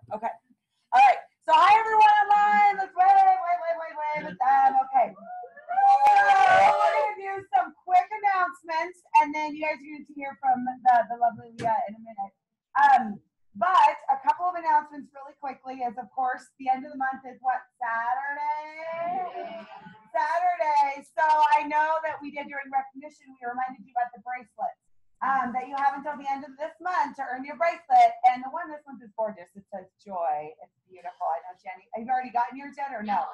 Okay. All right. So hi everyone online. Let's wave at them. Okay. So we're gonna do some quick announcements, and then you guys are going to hear from the lovely Leah in a minute. But a couple of announcements really quickly is, of course, the end of the month is what? Saturday. Saturday. So I know that we did during recognition. We reminded you about the bracelets. That you have until the end of this month to earn your bracelet. And the one this month is gorgeous. It says joy. It's beautiful. I know, Jenny. Have you already gotten yours yet or no?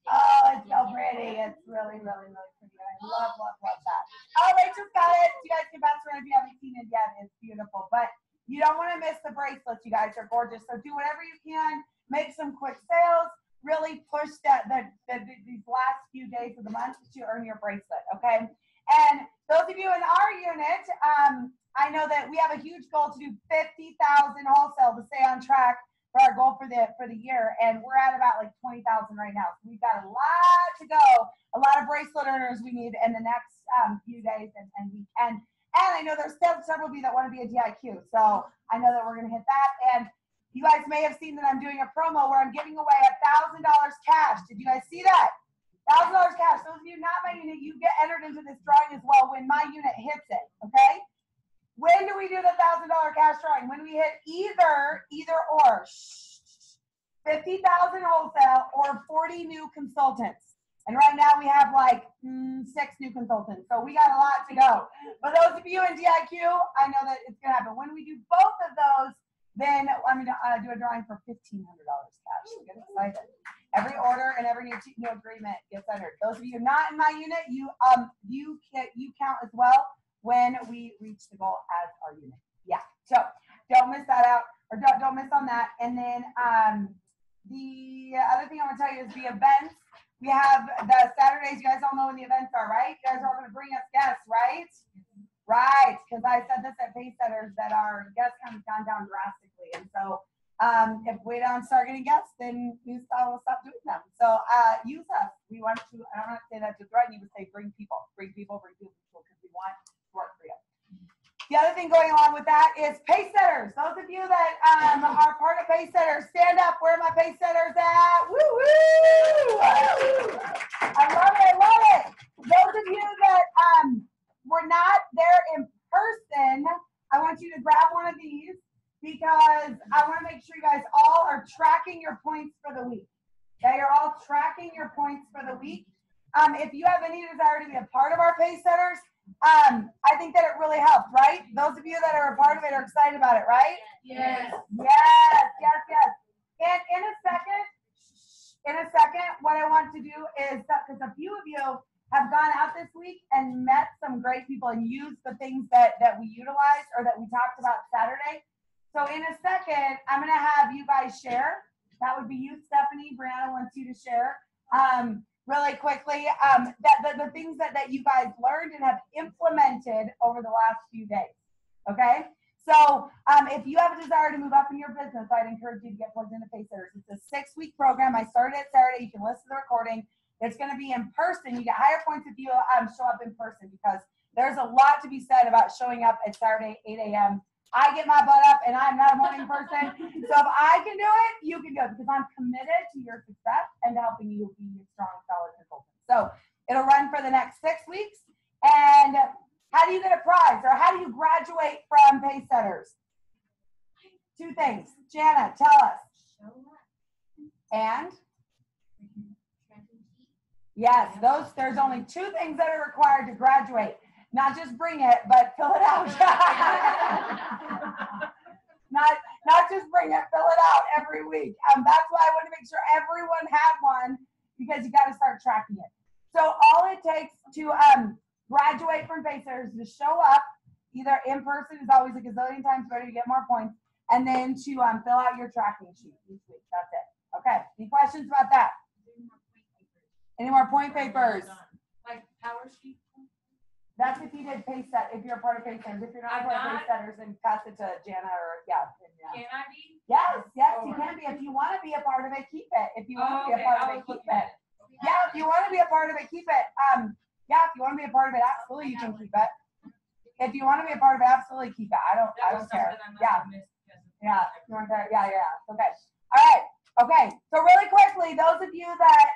Oh, it's so pretty. It's really, really, really pretty. I love that. Oh, Rachel's got it. You guys can pass around if you haven't seen it yet. It's beautiful. But you don't want to miss the bracelets. You guys are gorgeous. So do whatever you can. Make some quick sales. Really push these last few days of the month to earn your bracelet, okay? And those of you in our unit, I know that we have a huge goal to do 50,000 wholesale to stay on track for our goal for the year, and we're at about like 20,000 right now. So we've got a lot to go, a lot of bracelet earners we need in the next few days and week. And I know there's several of you that want to be a DIQ, so I know that we're going to hit that. And you guys may have seen that I'm doing a promo where I'm giving away $1,000 cash. Did you guys see that? $1,000 cash. Those of you not my unit, you get entered into this drawing as well when my unit hits it, okay? When do we do the $1,000 cash drawing? When we hit either or. 50,000 wholesale or 40 new consultants. And right now we have like 6 new consultants. So we got a lot to go. But those of you in DIQ, I know that it's going to happen. When we do both of those, then I'm going to do a drawing for $1,500 cash. Get excited. Every order and every new agreement gets entered. Those of you not in my unit, you count as well when we reach the goal as our unit. Yeah. So don't miss that out, or don't miss on that. And then the other thing I want to tell you is the events. We have the Saturdays. You guys all know when the events are, right? You guys are all going to bring us guests, right? Right, because I said this at Pacesetters that our guest count has gone down drastically, and so if we don't start getting guests, then we will stop doing them. So use us. We want to. I don't want to say that to threaten you, but say bring people, because we want to work for you. The other thing going along with that is Pacesetters. Those of you that are part of Pacesetters, stand up. Where are my Pacesetters at? Woo woo! I love it. Those of you that we're not there in person, I want you to grab one of these because I want to make sure you guys all are tracking your points for the week. Okay, you're all tracking your points for the week. If you have any desire to be a part of our Pacesetters, I think that it really helps, right? Those of you that are a part of it are excited about it, right? Yes. And in a second, what I want to do is, because a few of you have gone out this week and met some great people and used the things that we utilized or that we talked about Saturday. So in a second, I'm going to have you guys share. That would be you, Stephanie. Brianna wants you to share really quickly the things that you guys learned and have implemented over the last few days. Okay? So if you have a desire to move up in your business, I'd encourage you to get plugged into Pacesetters. It's a 6-week program. I started it Saturday. You can listen to the recording. It's going to be in person. You get higher points if you show up in person, because there's a lot to be said about showing up at Saturday, 8 a.m. I get my butt up, and I'm not a morning person. So if I can do it, you can do it, because I'm committed to your success and to helping you be a strong, solid consultant. So it'll run for the next 6 weeks. And how do you get a prize, or how do you graduate from Pacesetters? 2 things. Jana, tell us. And? Yes, there's only 2 things that are required to graduate. Not just bring it, but fill it out. not just bring it, fill it out every week. That's why I want to make sure everyone had one, because you got to start tracking it. So all it takes to graduate from Pacesetters is to show up, either in person is always a gazillion times better to get more points, and then to fill out your tracking sheet each week. That's it. Okay. Any questions about that? Any more point papers? Like power sheet? That's if you did Pacesetters, if you're a part of Pacesetters. If you're not a part of Pacesetters, then pass it to Jana or, yeah. Can I be? Yes, you can be. If you want to be a part of it, keep it. If you want to be a part of it, keep it. Yeah, if you want to be a part of it, keep it. Yeah, if you want to be a part of it, absolutely you can keep it. If you want to be a part of it, absolutely keep it. I don't care. Yeah. Yeah, you weren't there. Yeah. Okay. All right. Okay. So really quickly, those of you that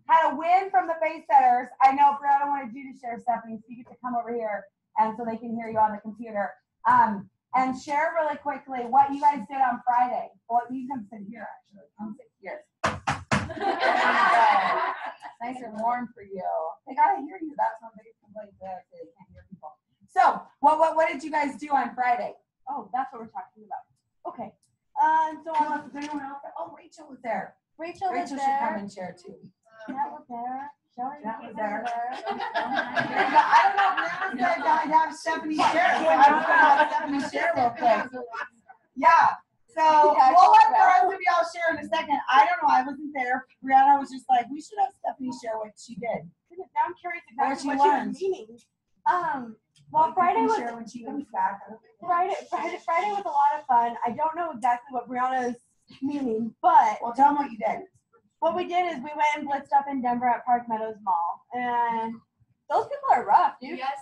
had a win from the face setters, I know Brianna wanted you to share, Stephanie, so you get to come over here and so they can hear you on the computer. And share really quickly what you guys did on Friday. Well, you can sit here actually. Come sit here. Nice and warm for you. They gotta hear you. That's one big complaint there. They can't hear people. So, what did you guys do on Friday? Oh, that's what we're talking about. Okay. So Was anyone else? Oh, Rachel was there. Rachel was should there. come and share too. Janet was there. Shelly Janet was was there. there. I don't know if Brianna said I'd have Stephanie share. So I don't know how Stephanie share real quick. Yeah. So we'll let the rest of y'all share in a second. I don't know. I wasn't there. Brianna was just like, we should have Stephanie share what she did. Now I'm curious exactly What what she she was meaning. Well, Friday was share when she comes back. Friday was a lot of fun. I don't know exactly what Brianna's meaning, but Well, tell them what you did. what we did is we went and blitzed up in Denver at Park Meadows Mall, and those people are rough, dude. Yes.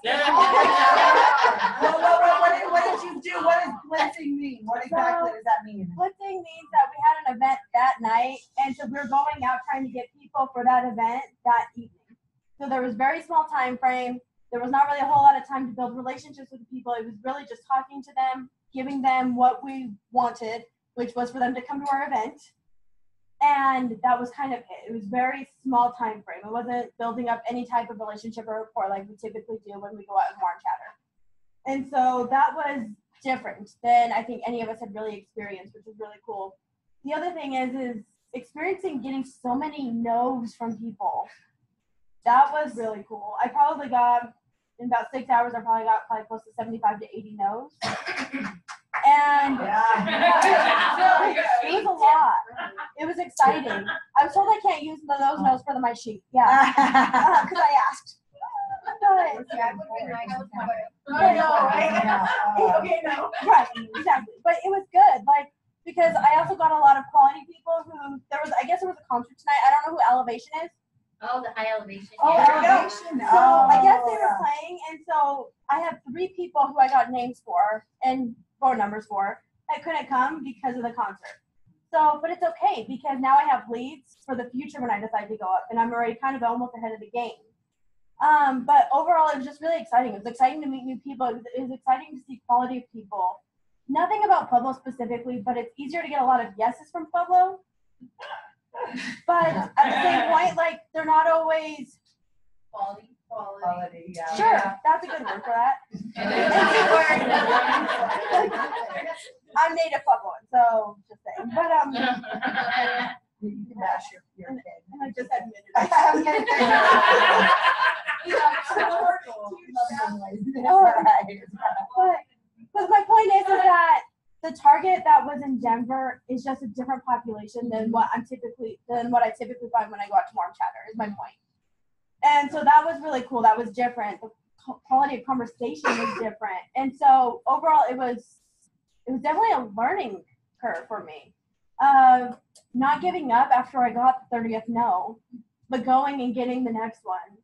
What did you do? What does blitzing mean? What exactly does that mean? Blitzing means that we had an event that night, and so we were going out trying to get people for that event that evening. So there was very small time frame. There was not really a whole lot of time to build relationships with the people. It was really just talking to them, giving them what we wanted, which was for them to come to our event. And that was kind of it. It was very small time frame. It wasn't building up any type of relationship or rapport like we typically do when we go out and warm chatter. And so that was different than I think any of us had really experienced, which is really cool. The other thing is experiencing getting so many no's from people. That was really cool. I probably got, in about 6 hours, I probably got close to 75 to 80 no's. And it was a lot. It was exciting. I was told I can't use those no's for my sheet. Yeah, because I asked. Okay, no. Right, exactly. But it was good, like, because I also got a lot of quality people who, I guess there was a concert tonight. I don't know who Elevation is. Oh, the high elevation. Oh, Elevation. So I guess they were playing, and so I have 3 people who I got names for and phone numbers for that couldn't come because of the concert. So, but it's okay because now I have leads for the future when I decide to go up, and I'm already kind of almost ahead of the game. But overall, it was just really exciting. It was exciting to meet new people. It was exciting to see quality of people. Nothing about Pueblo specifically, but it's easier to get a lot of yeses from Pueblo. But at the same point, like, they're not always Quality. Yeah. sure. That's a good word for that. I'm native Puebloan, so just saying. But You can bash your kid. and I just admitted it. But my point is that the target that was in Denver is just a different population than what I typically find when I go out to warm chatter, is my point. And so that was really cool. That was different. The quality of conversation was different. And so overall it was definitely a learning curve for me. Not giving up after I got the 30th no, but going and getting the next one.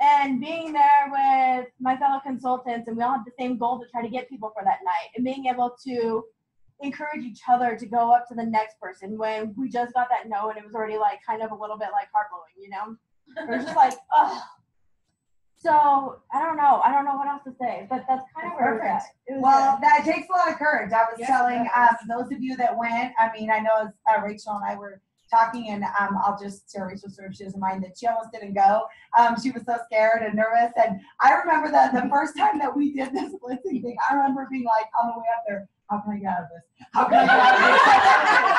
And being there with my fellow consultants, and we all have the same goal to try to get people for that night, and being able to encourage each other to go up to the next person when we just got that no, and it was already like kind of a little bit like heart blowing, you know? It was just like, ugh. So I don't know what else to say, but that's kind of where Perfect. it was. Well, that takes a lot of courage. I was telling those of you that went, I mean, I know Rachel and I were talking, and I'll just tell Rachel so she doesn't mind that she almost didn't go. She was so scared and nervous. And I remember that the first time that we did this blitzing thing, I remember being like on the way up there, how can I get out of this? How can I get out of this?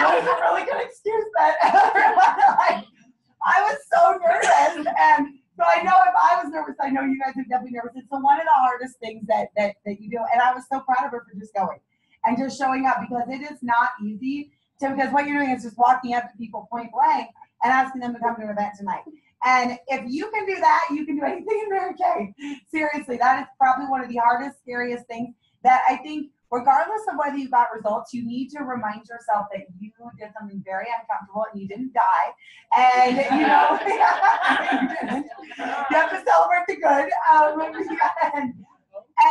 What is a really good excuse that like, I was so nervous. And so I know if I was nervous, I know you guys are definitely nervous. It's one of the hardest things that you do. And I was so proud of her for just going and just showing up, because it is not easy. Because what you're doing is just walking up to people point blank and asking them to come to an event tonight. And if you can do that, you can do anything in Mary Kay. Seriously, that is probably one of the hardest, scariest things that I think, regardless of whether you got results, you need to remind yourself that you did something very uncomfortable and you didn't die. And, you know, you have to celebrate the good.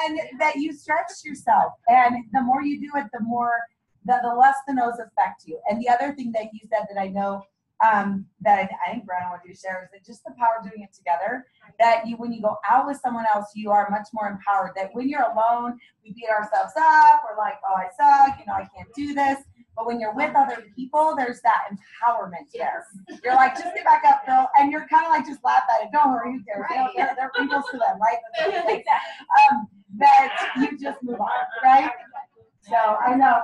And that you stretched yourself. And the more you do it, the more the less the no's affect you. And the other thing that you said that I know that I think Brandon wanted to share is that just the power of doing it together, that when you go out with someone else, you are much more empowered. That when you're alone, we beat ourselves up. We're like, oh, I suck. I can't do this. But when you're with other people, there's that empowerment there. You're like, just get back up, girl. And you're kind of like, just laugh at it. Don't worry, who cares? They're equals to them, right? That you just move on, right? So I know.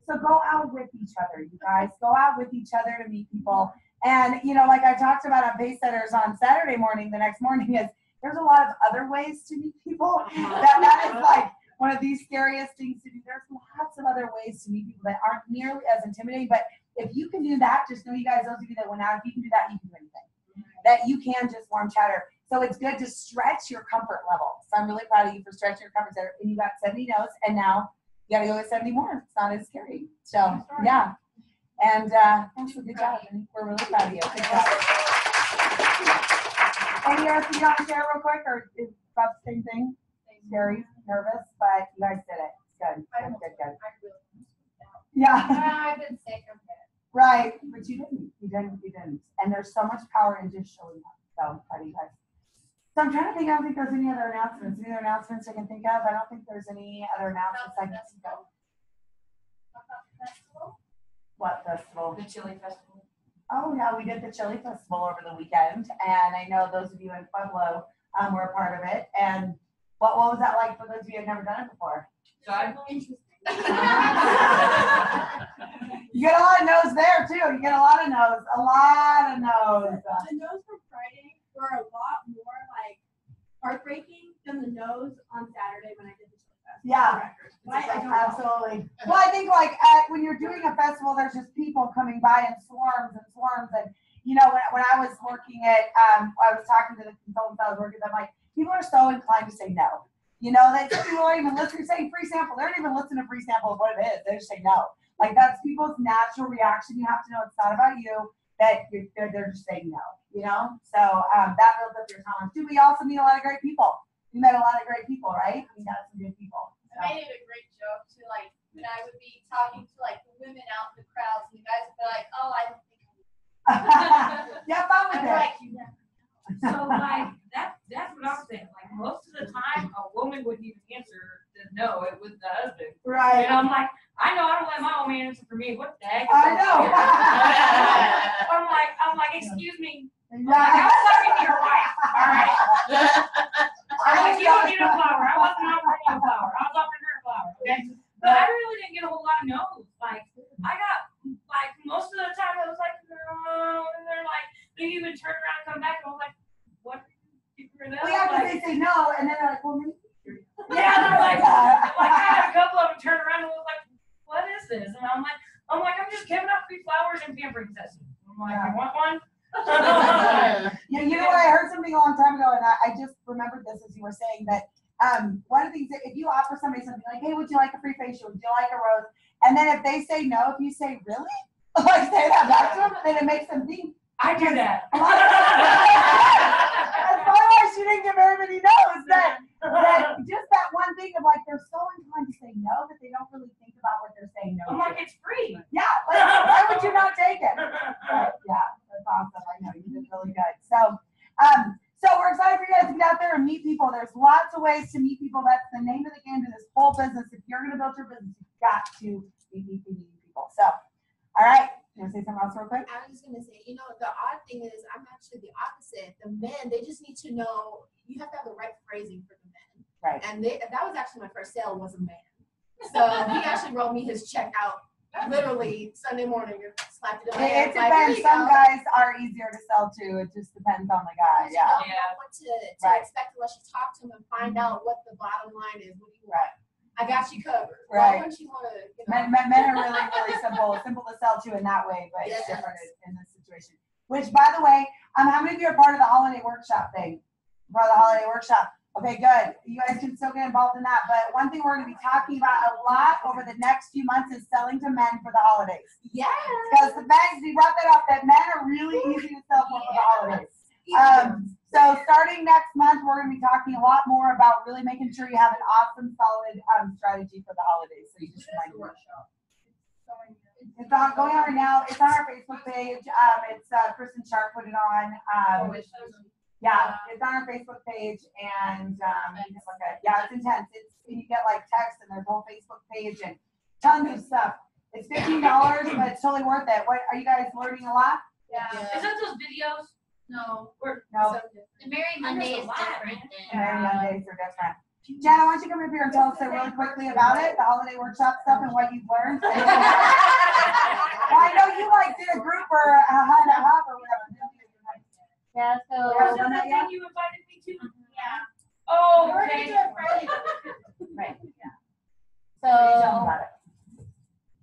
So go out with each other, you guys. Go out with each other to meet people. And, like I talked about on Pace Setters on Saturday morning, the next morning is there's a lot of other ways to meet people. That is like one of the scariest things to do. There's lots of other ways to meet people that aren't nearly as intimidating. But if you can do that, just know, you guys, those of you that went out, if you can do that, you can do anything. That you can just warm chatter. So it's good to stretch your comfort level. So I'm really proud of you for stretching your comfort level. And you got 70 no's, and now you got to go with 70 more. It's not as scary. So, yeah. And thanks for good job. And we're really proud of you. Good job. Any other thing you want to share real quick, or is about the same thing? Scary, nervous, but you guys did it. Good. Good. Yeah. I've been sick of it. Right. But you didn't. And there's so much power in just showing up. So, proud of you guys. So I'm trying to think, I don't think there's any other announcements. Any other announcements I can think of? I don't think there's any other announcements I can think of. What festival? The Chili Festival. Oh, yeah, we did the Chili Festival over the weekend. And I know those of you in Pueblo were a part of it. And what was that like for those of you who have never done it before? Interesting. You get a lot of no's there, too. You get a lot of no's. A lot of no's. The no's from Friday were a lot more like heartbreaking than the no's on Saturday when I did the Chili Fest. Yeah, absolutely. Well, I think like when you're doing a festival, there's just people coming by in swarms and swarms. And when I was working at, I was talking to the consultants I was working with. I'm like, people are so inclined to say no. They people don't even listen. You're saying free sample. They don't even listen to free sample of what it is. They just say no. Like that's people's natural reaction. You have to know it's not about you. That they're just saying no. So that builds up your tolerance too. But you also meet a lot of great people. You met a lot of great people, right? We got some good people. So. I made it a great joke to like when I would be talking to like the women out in the crowds, and the guys would be like, "Oh, I don't think You have fun with it. like, So like that's what I'm saying. Like most of the time, a woman wouldn't even answer the no. It was the husband. Right. And I'm like, I know I don't let my own man answer for me. What the heck? I know. I'm like, excuse me. Yeah. I'm talking to your wife. All right. I'm like, you don't need a flower. I wasn't offering you a flower. I was offering her a flower. Okay. But I really didn't get a whole lot of no's. Like I got like most of the time I was like, no, and they're like, they even turn around and come back, and I was like, what? Well, yeah, because they say no, and then they're like, well, maybe. Yeah, they're like I had a couple of them turn around and was like, what is this? And I'm like, I'm just giving out free flowers and pampering sessions. I'm like, you want one? You know what? I heard something a long time ago, and I just remembered this as you were saying that one of the things that if you offer somebody something like, hey, would you like a free facial? Would you like a rose? And then if they say no, if you say, really? Like say that back to them, then it makes them think. I do that. That's probably why she didn't get very many no's. That just that one thing of like they're so inclined to say no that they don't really think about what they're saying no I'm to. like, it's free. Yeah, like, why would you not take it? But, yeah, that's awesome. I know you did really good. So we're excited for you guys to get out there and meet people. There's lots of ways to meet people. That's the name of the game to this whole business. If you're going to build your business, you've got to be meeting people. So, all right. You want to say something else real quick? I was just gonna say, the odd thing is I'm actually the opposite. The men, they just need to know you have to have the right phrasing for the men. Right. And that was actually my first sale was a man. So he actually wrote me his check out literally Sunday morning and slapped it in my It hand. depends. Some guys are easier to sell to. It just depends on the guy. Yeah. You don't know what to Right. expect unless you talk to him and find out what the bottom line is. What do you want? Right. I got you covered. Right. Why don't you want to? Men are really, really simple to sell to in that way, but it's different in this situation. Which, by the way, how many of you are part of the holiday workshop thing? Part of the holiday workshop. Okay, good. You guys can still get involved in that. But one thing we're going to be talking about a lot over the next few months is selling to men for the holidays. Yes. Because the men, we brought that up, that men are really easy to sell for the holidays. So starting next month, we're going to be talking a lot more about really making sure you have an awesome, solid strategy for the holidays. So you just remind me. It's on going on right now. It's on our Facebook page. It's Kristen Sharp put it on. Yeah, it's on our Facebook page, and you can look at it. Yeah, it's intense. You get like text and there's a whole Facebook page and tons of stuff. It's $15, but it's totally worth it. What are you guys learning a lot? Yeah. Is that those videos? No. No. The Merry Monday is different than. Merry Mondays are different. Jenna, why don't you come up here and tell us really quickly about it, the holiday workshop stuff and what you've learned? Well, I know you like did a group or a hub or whatever. Yeah, so. Was that the thing you invited me to? Yeah. Oh, okay. Right. Yeah. Tell us So about it.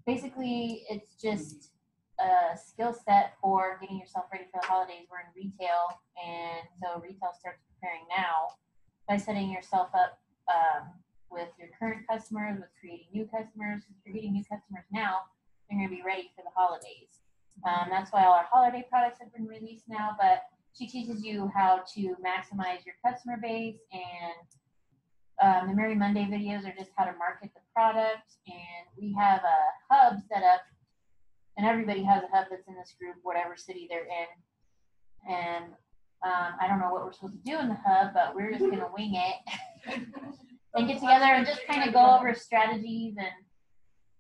basically, it's just a skill set for getting yourself ready for the holidays. We're in retail, and so retail starts preparing now by setting yourself up with your current customers, with creating new customers. If you're getting new customers now, you're going to be ready for the holidays. That's why all our holiday products have been released now, but she teaches you how to maximize your customer base, and the Merry Monday videos are just how to market the product. And we have a hub set up, and everybody has a hub that's in this group, whatever city they're in. And I don't know what we're supposed to do in the hub, but we're just going to wing it and get together and just kind of go over strategies.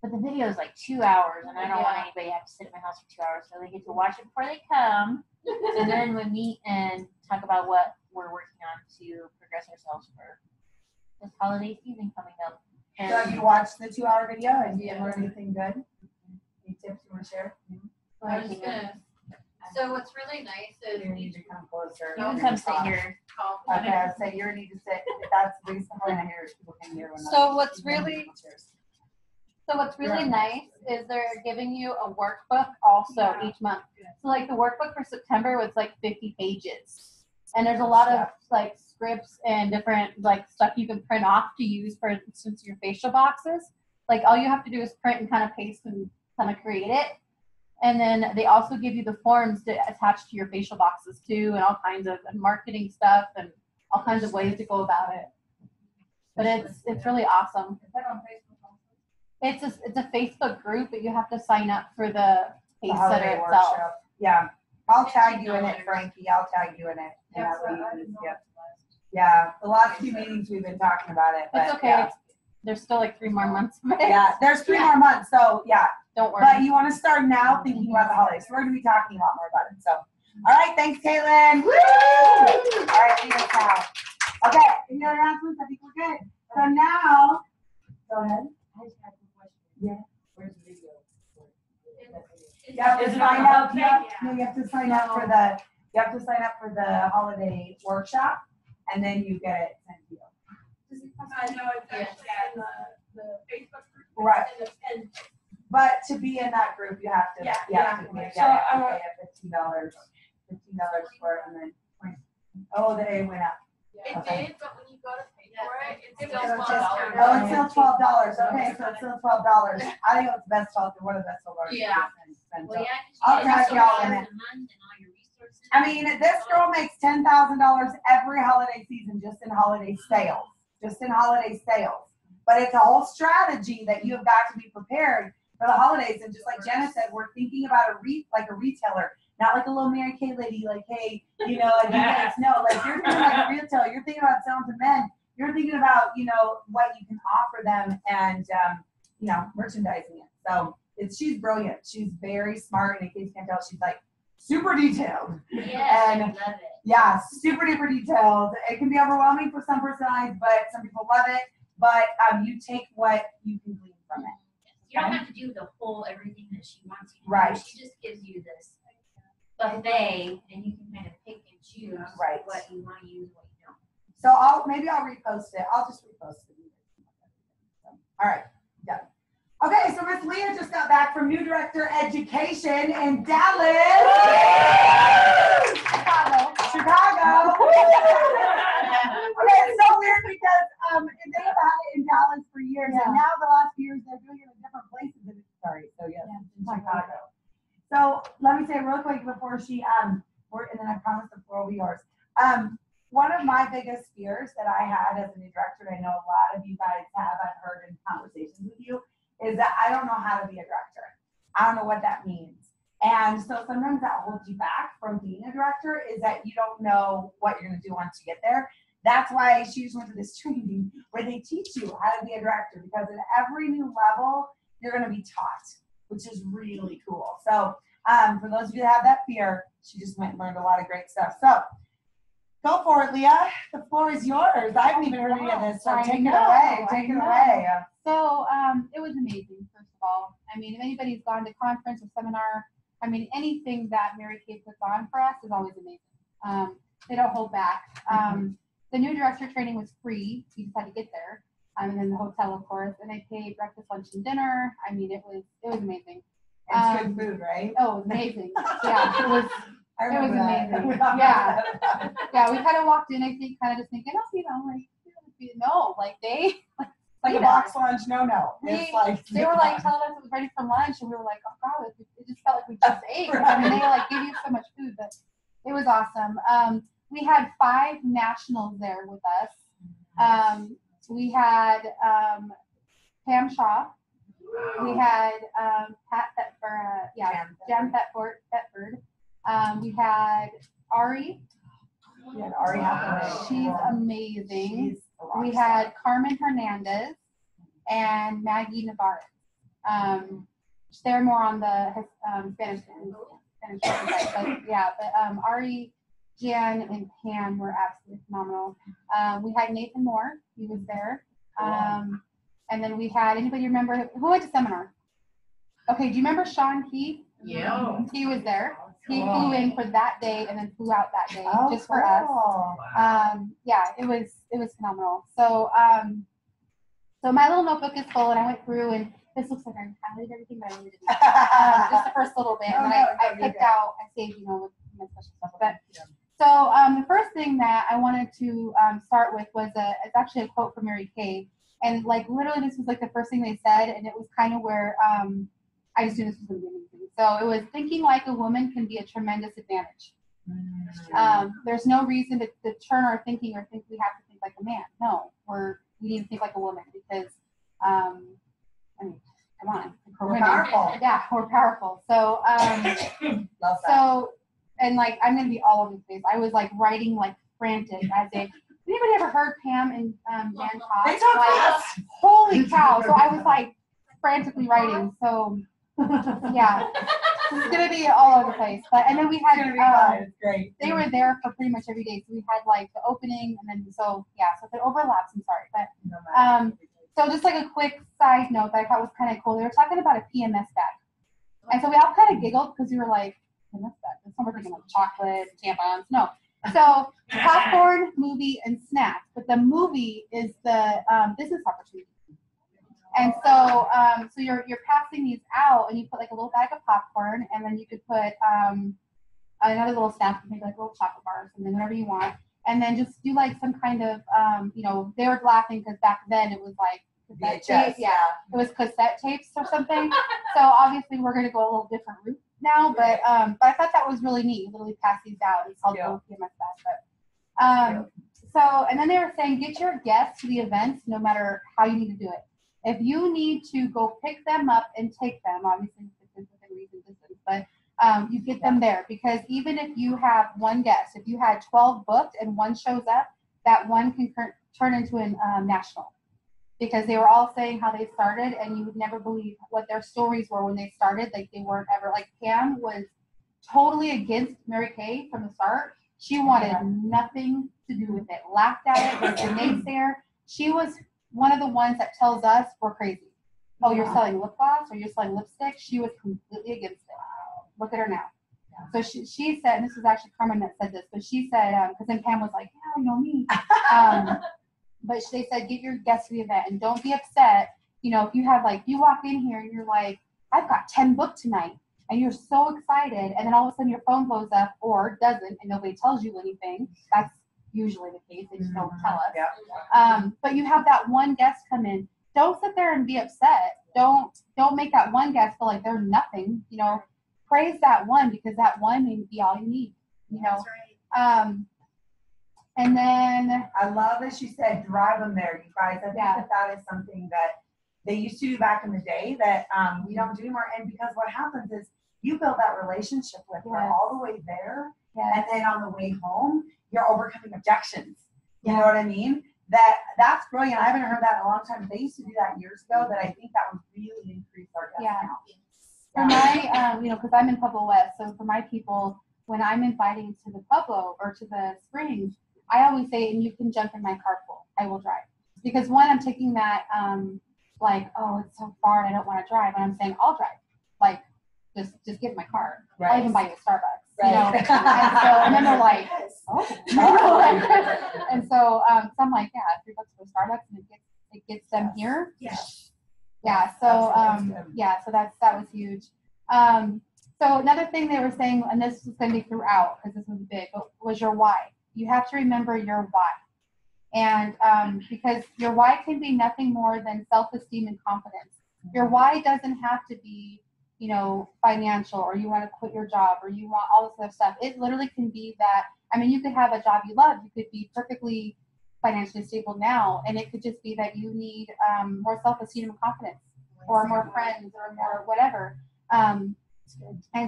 But the video is like 2 hours, and I don't want anybody to have to sit in my house for 2 hours, so they get to watch it before they come. And then we meet and talk about what we're working on to progress ourselves for this holiday season coming up. So have you watched the 2 hour video and you learned anything good? Any tips you want to share? I was gonna. So what's really nice is You need to come closer. You can come sit here. Okay, I say you need to sit. That's the reason why I hear people can hear. So what's really nice is they're giving you a workbook also each month. So like the workbook for September was like 50 pages. And there's a lot of like scripts and different like stuff you can print off to use, for instance, your facial boxes. Like all you have to do is print and kind of paste and kind of create it. And then they also give you the forms to attach to your facial boxes too, and all kinds of marketing stuff and all kinds of ways to go about it. But it's really awesome. Is that on Facebook also? It's a Facebook group, but you have to sign up for the The pace holiday setter itself. workshop. Yeah. I'll tag you in it, Frankie. I'll tag you in it. And that way you can skip. Yeah. The last 2 meetings we've been talking about it. But It's okay. Yeah. There's still like 3 more months of it. Yeah, there's 3 more months, so yeah. Don't worry. But you want to start now thinking about the holidays. So we're going to be talking a lot more about it. So, all right, thanks, Caitlin. Woo! All right, see you now. Okay, any other announcements? I think we're good. So now, go ahead. I just have a question. Yeah. Where's the video? You have to Is it sign on up. the You have, website? no, you have to sign up for the. You have to sign up for the holiday workshop, and then you get it sent to you. I know it's actually in the Facebook group. Right. And But to be in that group, you have to. Yeah, you have to yeah. pay, So, yeah, you have to pay $15 for it, and then. Oh, the A went up. It Okay. did, but when you go to pay for it, it's It's still still $12. Oh, it's still $12. Okay, so it's still $12. I think it's the best $12. One of the best $12. Yeah. Well, yeah, I'll tag y'all in it. a month and all your resources. I mean, this girl makes $10,000 every holiday season just in holiday sales. Just in holiday sales. But it's a whole strategy that you have got to be prepared for the holidays. And just like Jenna said, we're thinking about a retailer, not like a little Mary Kay lady, like, hey, you know, like you guys know, like you're thinking like a retailer, you're thinking about selling to men, you're thinking about, you know, what you can offer them and, you know, merchandising it. So she's brilliant. She's very smart. And in case you can't tell, she's like super detailed. Yes, And I love it. yeah, super duper detailed. It can be overwhelming for some personalities, but some people love it. But you take what you can glean from it. You don't have to do the whole everything that she wants you to Right. do. She just gives you this buffet, and you can kind of pick and choose Right. what you want to use, what you don't. So maybe I'll repost it. I'll just repost it. So, all right, done. Okay, so Miss Leah just got back from New Director Education in Dallas. Chicago. Okay, it's so weird because they've had it in Dallas for years, and now the last few years they're doing it in different places. In Chicago. So let me say real quick before she and then I promise the floor will be yours. One of my biggest fears that I had as a new director, and I know a lot of you guys have, I've heard in conversations with you, is that I don't know how to be a director. I don't know what that means. And so sometimes that holds you back from being a director, is that you don't know what you're going to do once you get there. That's why she just went to this training where they teach you how to be a director, because at every new level, you're going to be taught, which is really cool. So for those of you that have that fear, she just went and learned a lot of great stuff. So go for it, Leah. The floor is yours. I haven't even heard any of this, so take it away. Take it away. So it was amazing, first of all. I mean, if anybody's gone to conference or seminar, I mean, anything that Mary Kay puts on for us is always amazing. They don't hold back. The new director training was free. You just had to get there. And then the hotel, of course. And I paid breakfast, lunch, and dinner. I mean, it was amazing. It's good food, right? Oh, amazing. Yeah, it was amazing. Yeah. Yeah, we kind of walked in, I think, kind of just thinking, oh, they Like a box lunch, no. It's like they were like telling us it was ready for lunch, and we were like, oh god, it just felt like we just ate. I mean, they like give you so much food, but it was awesome. We had 5 nationals there with us. We had Pam Shaw. We had Jan Thetford. We had Ari. Yeah, Ari Hathaway. She's amazing. She's a We rock star. had Carmen Hernandez and Maggie Navarez. They're more on the Spanish side, but Ari, Jan, and Pam were absolutely phenomenal. We had Nathan Moore. He was there. And then we had, anybody remember, who went to seminar? Okay, do you remember Sean Keith? Yeah. He was there. He flew in for that day and then flew out that day just for cool. us. Yeah, it was phenomenal. So so my little notebook is full, and I went through, and this looks like I tallied everything that I needed to do. Just the first little bit, and then I picked out, I saved, with my special stuff. But so the first thing that I wanted to start with was it's actually a quote from Mary Kay, and like literally this was like the first thing they said, and it was kind of where I just knew this was going to be amazing. So it was, thinking like a woman can be a tremendous advantage. There's no reason to turn our thinking or think we have to think like a man. No, we need to think like a woman, because, I mean, come on. We're powerful. Yeah, we're powerful. So, Love that. so, and like, I'm going to be all over the place. I was like writing like frantic as if, anybody ever heard Pam and Jan talk? They talk Like, holy cow. So I was like frantically writing. So, yeah, it's gonna be all over the place. But and then we It's gonna be had fun. It's great. they were there for pretty much every day. So we had like the opening, and then so if it overlaps, I'm sorry. But so just like a quick side note that I thought was kind of cool. They were talking about a PMS bag, and so we all kind of giggled because we were like, PMS bag. Some were thinking like chocolate, tampons. No. So popcorn, movie, and snacks. But the movie is the business opportunity. And so, so you're passing these out, and you put like a little bag of popcorn, and then you could put another little snack, maybe like a little chocolate bar or something, whatever you want, and then just do like some kind of, they were laughing because back then it was like cassette tapes. Yeah, it was cassette tapes or something. So obviously we're gonna go a little different route now, but I thought that was really neat. You literally pass these out. It's called PMS bag. So, and then they were saying, get your guests to the events no matter how you need to do it. If you need to go pick them up and take them, obviously within reason distance, but you get them there, because even if you have one guest, if you had 12 booked and one shows up, that one can turn into a national, because they were all saying how they started, and you would never believe what their stories were when they started. Like they weren't ever, like Pam was totally against Mary Kay from the start. She wanted nothing to do with it, laughed at it, was a naysayer. She was one of the ones that tells us we're crazy. Oh, you're selling lip gloss or you're selling lipstick? She was completely against it. Look at her now. So she said, and this was actually Carmen that said this, but she said, because then Pam was like, yeah, you know me. But they said, get your guests to the event and don't be upset. If you have like, you walk in here and you're like, I've got 10 booked tonight, and you're so excited, and then all of a sudden your phone blows up or doesn't, and nobody tells you anything. That's usually the case. They just don't tell us. But you have that one guest come in. Don't sit there and be upset. Don't make that one guest feel like they're nothing. Praise that one, because that one may be all you need. That's right. And then, I love that she said drive them there, you guys. I think Yeah. that is something that they used to do back in the day that we don't do anymore. And because what happens is you build that relationship with her Yes. all the way there, yes, and then on the way home, you're overcoming objections. You know Yeah. what I mean? That's brilliant. I haven't heard that in a long time. They used to do that years ago. That I think that would really increase our guest Yeah. count. for my, because I'm in Pueblo West, so for my people, when I'm inviting to the Pueblo or to the Springs, I always say, and you can jump in my carpool, I will drive. Because one, I'm taking that, like, oh, it's so far and I don't want to drive. And I'm saying, I'll drive. Like, just get in my car. I'll even buy you a Starbucks. You know? Right. And then they're like, Yes. oh. And so I'm like, yeah, $3 for Starbucks and it gets them here. Yes. Yeah, so That's good. yeah, so that was huge. So another thing they were saying, and this was going to be throughout because this was big, but was your why. You have to remember your why, and because your why can be nothing more than self-esteem and confidence. Your why doesn't have to be, financial, or you want to quit your job, or you want all this other stuff. It literally can be that. I mean, you could have a job you love. You could be perfectly financially stable now, and it could just be that you need more self-esteem and confidence, or more friends, or more whatever. And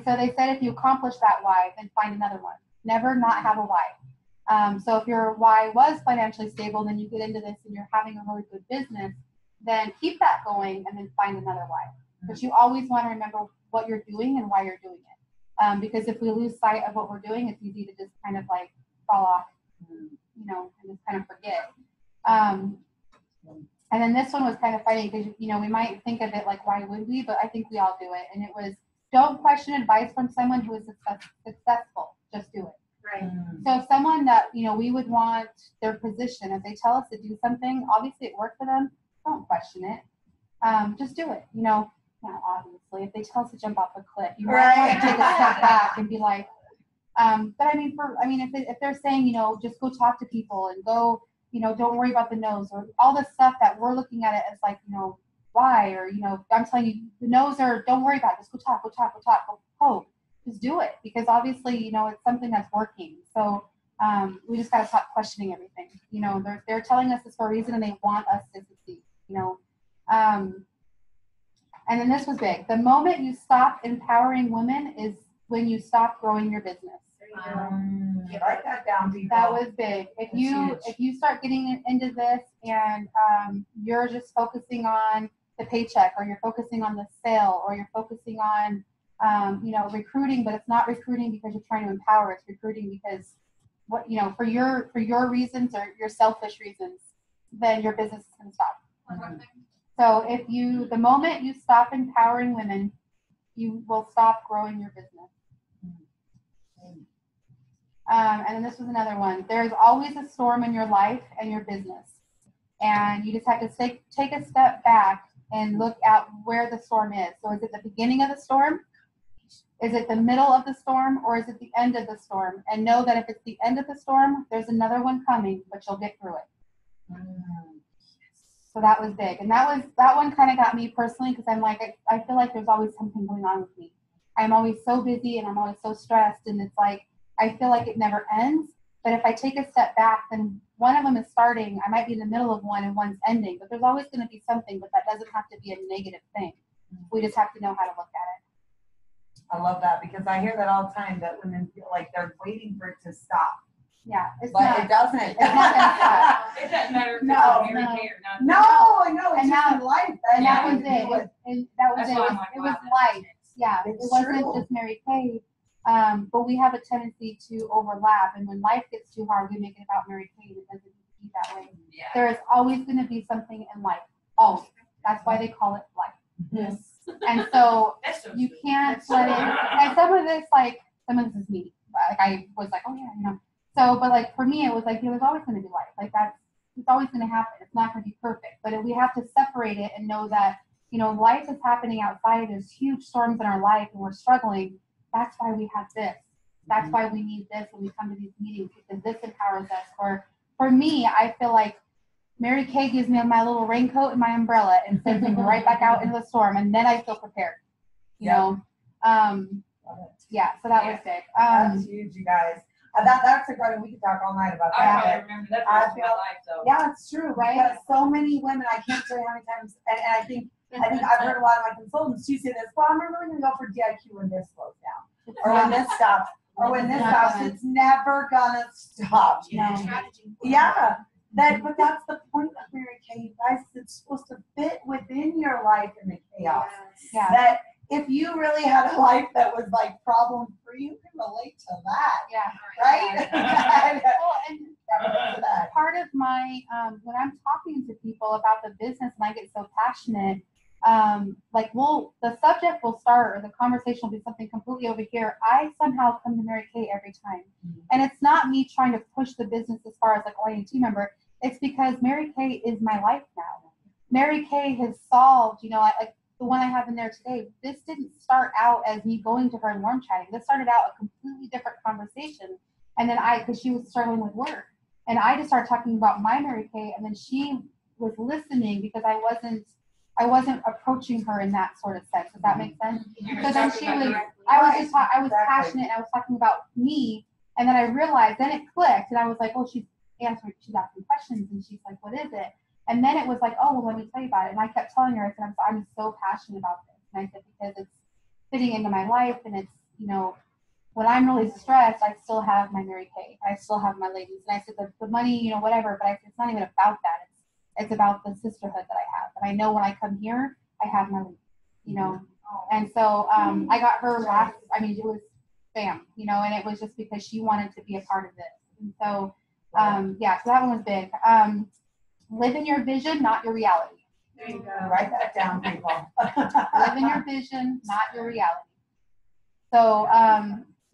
so they said if you accomplish that why, then find another one. Never not have a why. So if your why was financially stable, then you get into this and you're having a really good business, then keep that going and then find another why. But you always want to remember what you're doing and why you're doing it. Because if we lose sight of what we're doing, it's easy to just kind of like fall off, and just kind of forget. And then this one was kind of funny because, we might think of it like, why would we? But I think we all do it. And it was, don't question advice from someone who is successful. Just do it. Right. So if someone that, we would want their position, if they tell us to do something, obviously it worked for them, don't question it. Just do it. Obviously, if they tell us to jump off a cliff, you might want to take a step back and be like, but I mean, if they're saying, just go talk to people and go, don't worry about the no's, or all this stuff that we're looking at it as like, why, or, I'm telling you, the no's are, don't worry about it, just go talk, just do it, because obviously, it's something that's working. So we just got to stop questioning everything. They're telling us this for a reason, and they want us to succeed, and then this was big. The moment you stop empowering women is when you stop growing your business. Write that down, people. That was big. If That's you start getting into this and you're just focusing on the paycheck, or you're focusing on the sale, or you're focusing on recruiting, but it's not recruiting because you're trying to empower. It's recruiting because for your reasons or your selfish reasons, then your business is going to stop. So the moment you stop empowering women, you will stop growing your business. And then this was another one. There's always a storm in your life and your business. And you just have to take a step back and look at where the storm is. So is it the beginning of the storm? Is it the middle of the storm? Or is it the end of the storm? And know that if it's the end of the storm, there's another one coming, but you'll get through it. So that was big. And that one kind of got me personally, because I'm like, I feel like there's always something going on with me. I'm always so busy and I'm always so stressed, and it's like, I feel like it never ends. But if I take a step back, then one of them is starting. I might be in the middle of one and one's ending, but there's always going to be something, but that doesn't have to be a negative thing. We just have to know how to look at it. I love that, because I hear that all the time, that women feel like they're waiting for it to stop. Yeah, It doesn't. It's not gonna stop. It doesn't matter if No, it's Mary Kay or not. No, it's And just that- in life. And that was it. That's why I'm like, It was wow, light. Yeah, It's it wasn't true. just Mary Kay. But we have a tendency to overlap, and when life gets too hard, we make it about Mary Kay, and it doesn't need to be that way. Yeah. There is always going to be something in life. Always. That's why they call it life. Yes. And so That's so you sweet. can't let it. And some of this is me. Like I was like, oh yeah, So, but like for me, it was like there's always going to be life. Like it's always going to happen. It's not going to be perfect, but we have to separate it and know that life is happening outside. There's huge storms in our life, and we're struggling. That's why we have this. That's why we need this when we come to these meetings, because this empowers us. Or for me, I feel like Mary Kay gives me my little raincoat and my umbrella and sends me right back out into the storm, and then I feel prepared. You know. Yeah. So that was big. That's huge, you guys. That's a great, we could talk all night about I that. probably remember that for I the rest of my feel- life, so. Yeah, it's true, right? Because so many women, I can't tell you how many times, and I think I've heard a lot of my consultants who say this, well, I'm really gonna go for DIQ when this slows down. Or when this stops, or when this stops, it's never gonna stop. Yeah. No. Strategy. Yeah, but that's the point of Mary Kay, you guys, it's supposed to fit within your life in the chaos. Yeah. That if you really had a life that was like problem free, you can relate to that, Yeah. right? Well, and Relate to that. part of my when I'm talking to people about the business and I get so passionate, the subject will start or the conversation will be something completely over here. I somehow come to Mary Kay every time. And it's not me trying to push the business as far as like I am a team member. It's because Mary Kay is my life now. Mary Kay has solved, like the one I have in there today. This didn't start out as me going to her and warm chatting. This started out a completely different conversation. And then because she was struggling with work. And I just started talking about my Mary Kay, and then she was listening because I wasn't approaching her in that sort of sense. Does that make sense? So then she was, I was passionate, and I was talking about me, and then I realized, then it clicked, and I was like, oh, she's asking questions, and she's like, what is it? And then it was like, oh, well, let me tell you about it. And I kept telling her, I said, I'm so passionate about this. And I said, because it's fitting into my life, and it's, when I'm really stressed, I still have my Mary Kay. I still have my ladies. And I said, the money, whatever, but I said, it's not even about that. It's about the sisterhood that I have. And I know when I come here, I have my ladies, And so I got her it was bam, and it was just because she wanted to be a part of this. And so, so that one was big. Live in your vision, not your reality. There you go. Write that down, people. Live in your vision, not your reality. So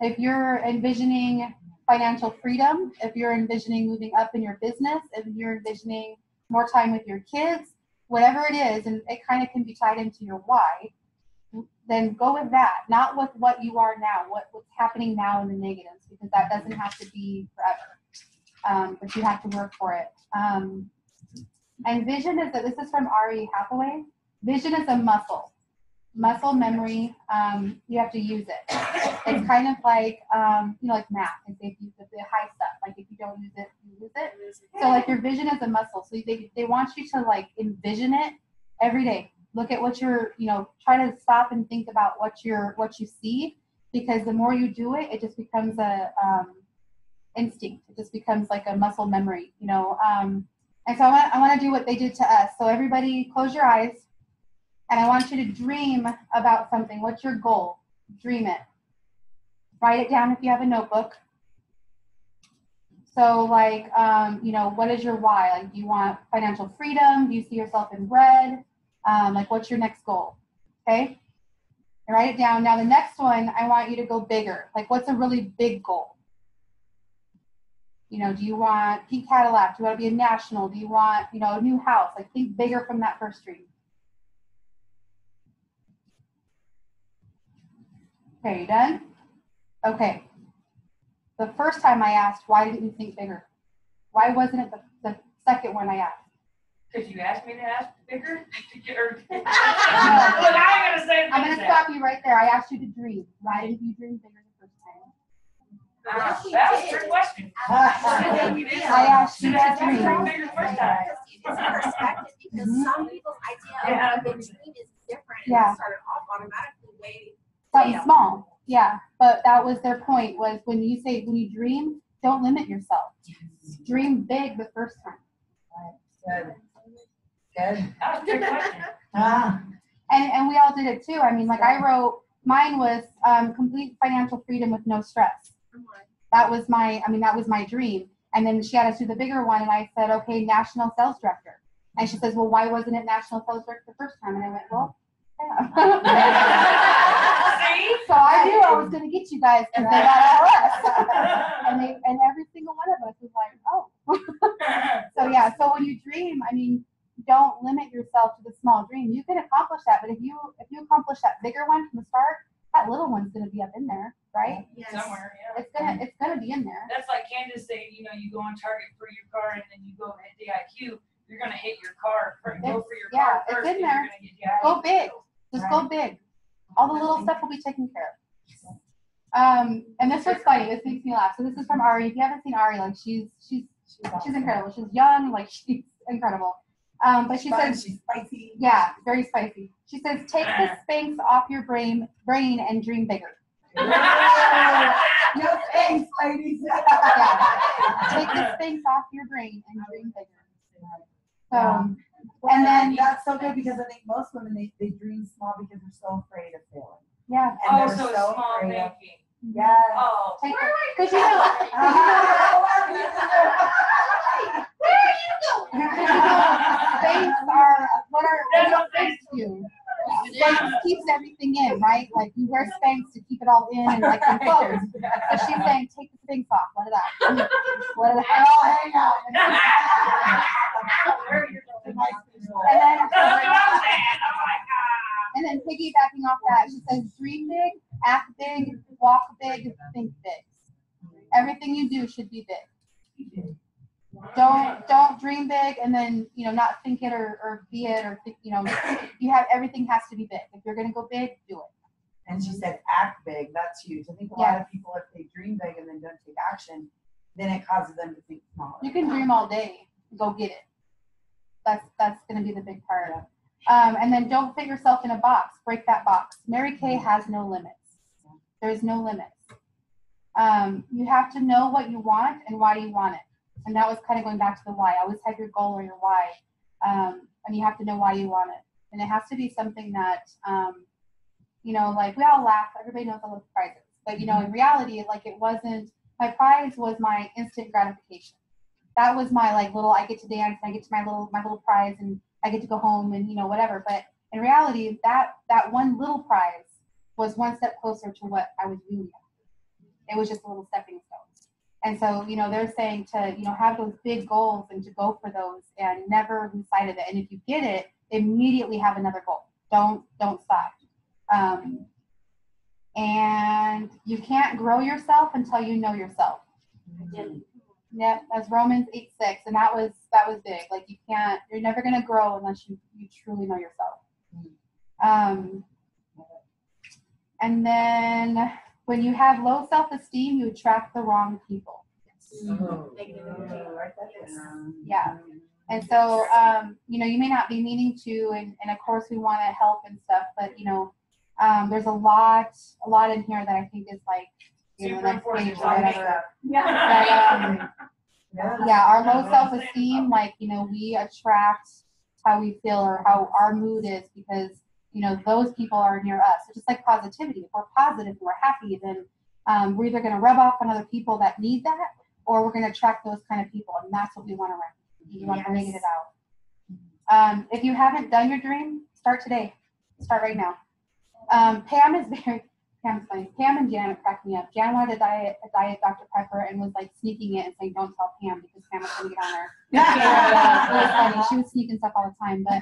if you're envisioning financial freedom, if you're envisioning moving up in your business, if you're envisioning more time with your kids, whatever it is, and it kind of can be tied into your why, then go with that, not with what you are now, what's happening now in the negatives, because that doesn't have to be forever, but you have to work for it. And vision this is from Ari Hathaway, vision is a muscle memory. You have to use it. It's kind of like, like math. If you the high stuff, like if you don't use it, you lose it. So like your vision is a muscle. So they want you to like envision it every day. Look at what you're, try to stop and think about what you see, because the more you do it, it just becomes a instinct. It just becomes like a muscle memory, And so I want to do what they did to us. So everybody, close your eyes. And I want you to dream about something. What's your goal? Dream it. Write it down if you have a notebook. So like, what is your why? Like, do you want financial freedom? Do you see yourself in red? Like, what's your next goal? Okay? And write it down. Now the next one, I want you to go bigger. Like, what's a really big goal? Do you want pink Cadillac? Do you want to be a national? Do you want, a new house? Like, think bigger from that first dream. Okay, you done? Okay. The first time I asked, why didn't you think bigger? Why wasn't it the second one I asked? Because you asked me to ask bigger? But I'm going to say I'm going to stop you right there. I asked you to dream. Why didn't you dream bigger the first time? That was a trick question. I asked you to dream. Bigger the first time. It's perspective, because some people's idea of a big dream is different. And Yeah. they started off automatically way. Something small. Yeah. But that was their point, was when you dream, don't limit yourself. Dream big the first time. Good. Good. That was a trick question. And we all did it too. I mean, like I wrote, mine was complete financial freedom with no stress. That was my dream. And then she had us do the bigger one, and I said, okay, national sales director. And she says, well, why wasn't it national sales director the first time? And I went, well, yeah. See? So I knew I was going to get you guys because they got us. And every single one of us was like, oh. So yeah, so when you dream, don't limit yourself to the small dream. You can accomplish that, but if you accomplish that bigger one from the start, that little one's going to be up in there, right? Yes. Somewhere, yeah. It's gonna be in there. That's like Candace saying, you go on Target for your car and then you go hit the IQ, you're going to hit your car. Go for your car It's first. in and there. You're gonna get the IQ. Go big. Just go big. All the little stuff will be taken care of. And this was funny. This makes me laugh. So this is from Ari. If you haven't seen Ari, like she's incredible. She's young, like she's incredible. But she says she's spicy. Yeah, very spicy. She says, take the Spanx off your brain and dream bigger. No thanks, ladies. Yeah. Take the Spanx off your brain and dream bigger. So, and then that's so good because I think most women they dream small because they're so afraid of failing. yeah. And Oh, they're so so small afraid of- thinking. Yes. Oh. Take because you know Spanx are what are Spanx do? Spanx keeps everything in, right? Like you wear Spanx to keep it all in and like enclosed. So she's saying, take the Spanx off. Let it out. Let it out. I'll hang out. And then, That's what I'm saying. Oh my God. and then piggybacking off that, she says, dream big, act big, walk big, think big. Everything you do should be big. Don't dream big and then not think it or be it or think, you have everything has to be big. If you're gonna go big, do it. And she said, act big. That's huge. I think a lot of people, if they dream big and then don't take action, then it causes them to think smaller. You can dream all day, go get it. That's gonna be the big part. And then don't fit yourself in a box. Break that box. Mary Kay has no limits. There's no limits. You have to know what you want and why you want it. And that was kind of going back to the why. Always have your goal or your why. And you have to know why you want it. And it has to be something that, like we all laugh. Everybody knows I love prizes. But, in reality, like it wasn't, my prize was my instant gratification. That was my little, I get to dance, I get to my little prize and I get to go home and, whatever. But in reality, that one little prize was one step closer to what I was really after. It was just a little stepping stone. And so, they're saying to, have those big goals and to go for those and never lose sight of it. And if you get it, immediately have another goal. Don't stop. And you can't grow yourself until you know yourself. Yep, that's Romans 8:6, and that was big. Like you're never gonna grow unless you truly know yourself. And then when you have low self-esteem, you attract the wrong people. Yeah. And so, you may not be meaning to, and of course we want to help and stuff, but there's a lot in here that I think is like, the next page or whatever. Yeah, our low self-esteem, we attract how we feel or how our mood is because, those people are near us. It's just like positivity. If we're positive, we're happy, then we're either going to rub off on other people that need that, or we're going to attract those kind of people, and that's what we want around. You want to negative out. If you haven't done your dream, start today. Start right now. Pam's funny. Pam and Janet cracked me up. Jan wanted a diet Dr. Pepper and was sneaking it and saying, "Don't tell Pam," because Pam was going to get on her. It was funny. She was sneaking stuff all the time, but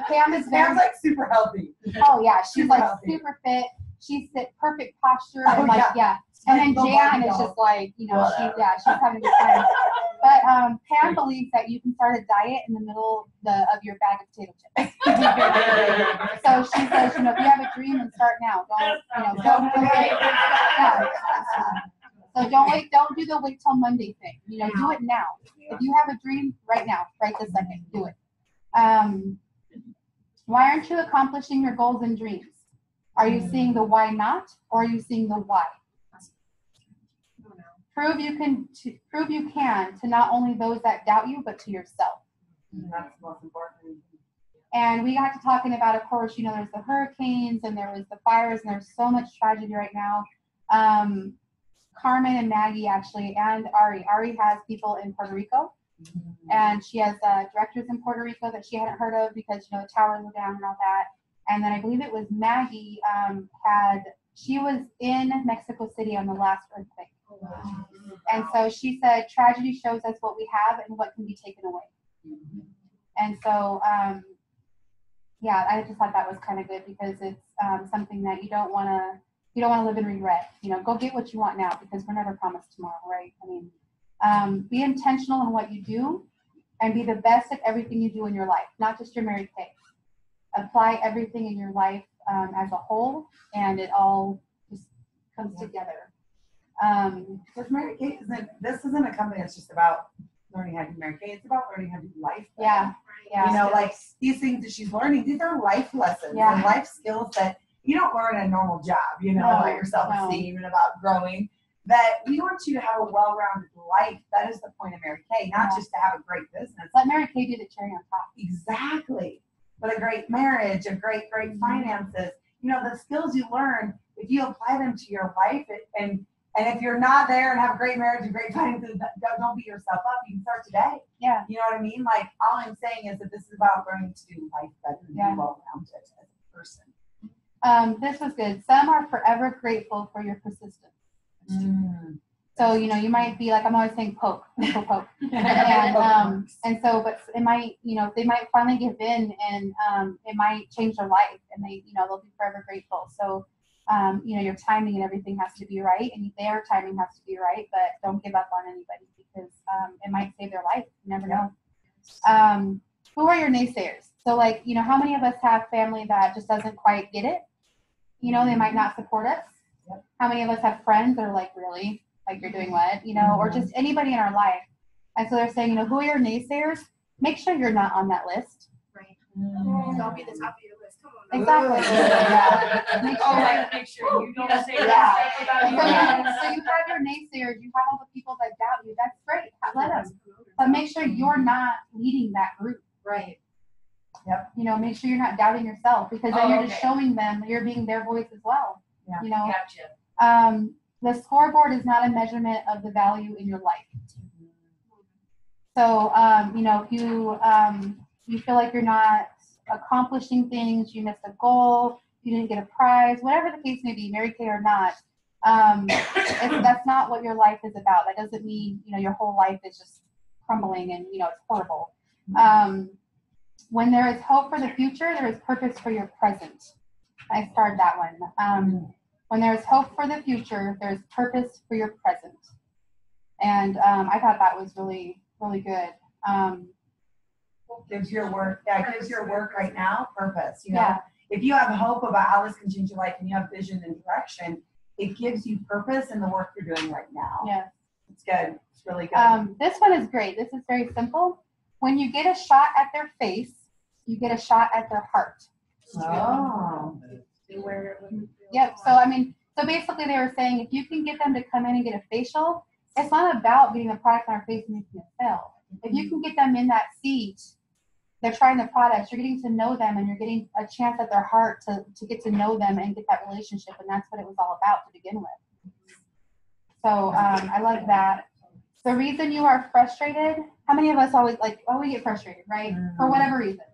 Pam is Pam's super healthy. Oh yeah, she's Super healthy. super fit. She's at perfect posture Oh, and yeah. And then Jan is just she's having a good time. But Pam believes that you can start a diet in the middle of your bag of potato chips. So she says, if you have a dream, then start now. Don't wait. Yeah. So don't do the wait till Monday thing. Do it now. If you have a dream, right now, right this second, do it. Why aren't you accomplishing your goals and dreams? Are you seeing the why not, or are you seeing the why? Prove you can to not only those that doubt you, but to yourself. That's the most important. And we got to talking about, of course, there's the hurricanes and there was the fires and there's so much tragedy right now. Carmen and Maggie actually, and Ari. Ari has people in Puerto Rico, and she has directors in Puerto Rico that she hadn't heard of because the towers were down and all that. And then I believe it was Maggie she was in Mexico City on the last earthquake. And so she said, tragedy shows us what we have and what can be taken away. And so, I just thought that was kind of good because it's something that you don't want to live in regret. Go get what you want now because we're never promised tomorrow, right? I mean, be intentional in what you do and be the best at everything you do in your life, not just your Mary Kay. Apply everything in your life as a whole, and it all just comes together. Because Mary Kay this isn't a company that's just about learning how to do Mary Kay. It's about learning how to do life. Yeah. Yeah. You know, like these things that she's learning, these are life lessons Yeah. and life skills that you don't learn in a normal job, you know, No, about your self-esteem and about growing. That we want you to have a well-rounded life. That is the point of Mary Kay, not just to have a great business. Let Mary Kay be the cherry on top. Exactly. But a great marriage, a great finances. You know, the skills you learn, if you apply them to your life, and if you're not there and have a great marriage and great finances, don't beat yourself up. You can start today. Yeah. You know what I mean? Like, all I'm saying is that this is about learning to do life better and be well-rounded as a person. This was good. Some are forever grateful for your persistence. So, you know, you might be like, I'm always saying poke. And so, but it might, you know, they might finally give in and it might change their life and they, you know, they'll be forever grateful. So, you know, your timing and everything has to be right and their timing has to be right, but don't give up on anybody because it might save their life. You never know. Who are your naysayers? So like, you know, how many of us have family that just doesn't quite get it? You know, they might not support us. Yep. How many of us have friends that are like, really? Like you're doing what? You know, or just anybody in our life. And so they're saying, you know, who are your naysayers? Make sure you're not on that list. Right. Don't be the top of your list. Come on. Exactly. Yeah. Make Oh, sure. like, make sure you don't say Yeah. that about you. So you have your naysayers, you have all the people that doubt you. That's great. Let them. But make sure you're not leading that group. Right. Yep. You know, make sure you're not doubting yourself because then you're just showing them that you're being their voice as well. Yeah. You know. Gotcha. The scoreboard is not a measurement of the value in your life. So, you know, if you feel like you're not accomplishing things, you missed a goal, you didn't get a prize, whatever the case may be, Mary Kay or not, that's not what your life is about. That doesn't mean, you know, your whole life is just crumbling and, you know, it's horrible. When there is hope for the future, there is purpose for your present. I started that one. When there is hope for the future, there is purpose for your present. And I thought that was really, really good. Gives your work, gives your work right now purpose. You know, if you have hope about how this can change your life and you have vision and direction, it gives you purpose in the work you're doing right now. Yes. It's good. It's really good. This one is great. This is very simple. When you get a shot at their face, you get a shot at their heart. Oh. Yep. So, I mean, so basically they were saying if you can get them to come in and get a facial, it's not about getting the product on our face and making it fail. If you can get them in that seat, they're trying the products, you're getting to know them and you're getting a chance at their heart to get to know them and get that relationship. And that's what it was all about to begin with. So I like that. The reason you are frustrated, how many of us always we get frustrated, right? For whatever reason.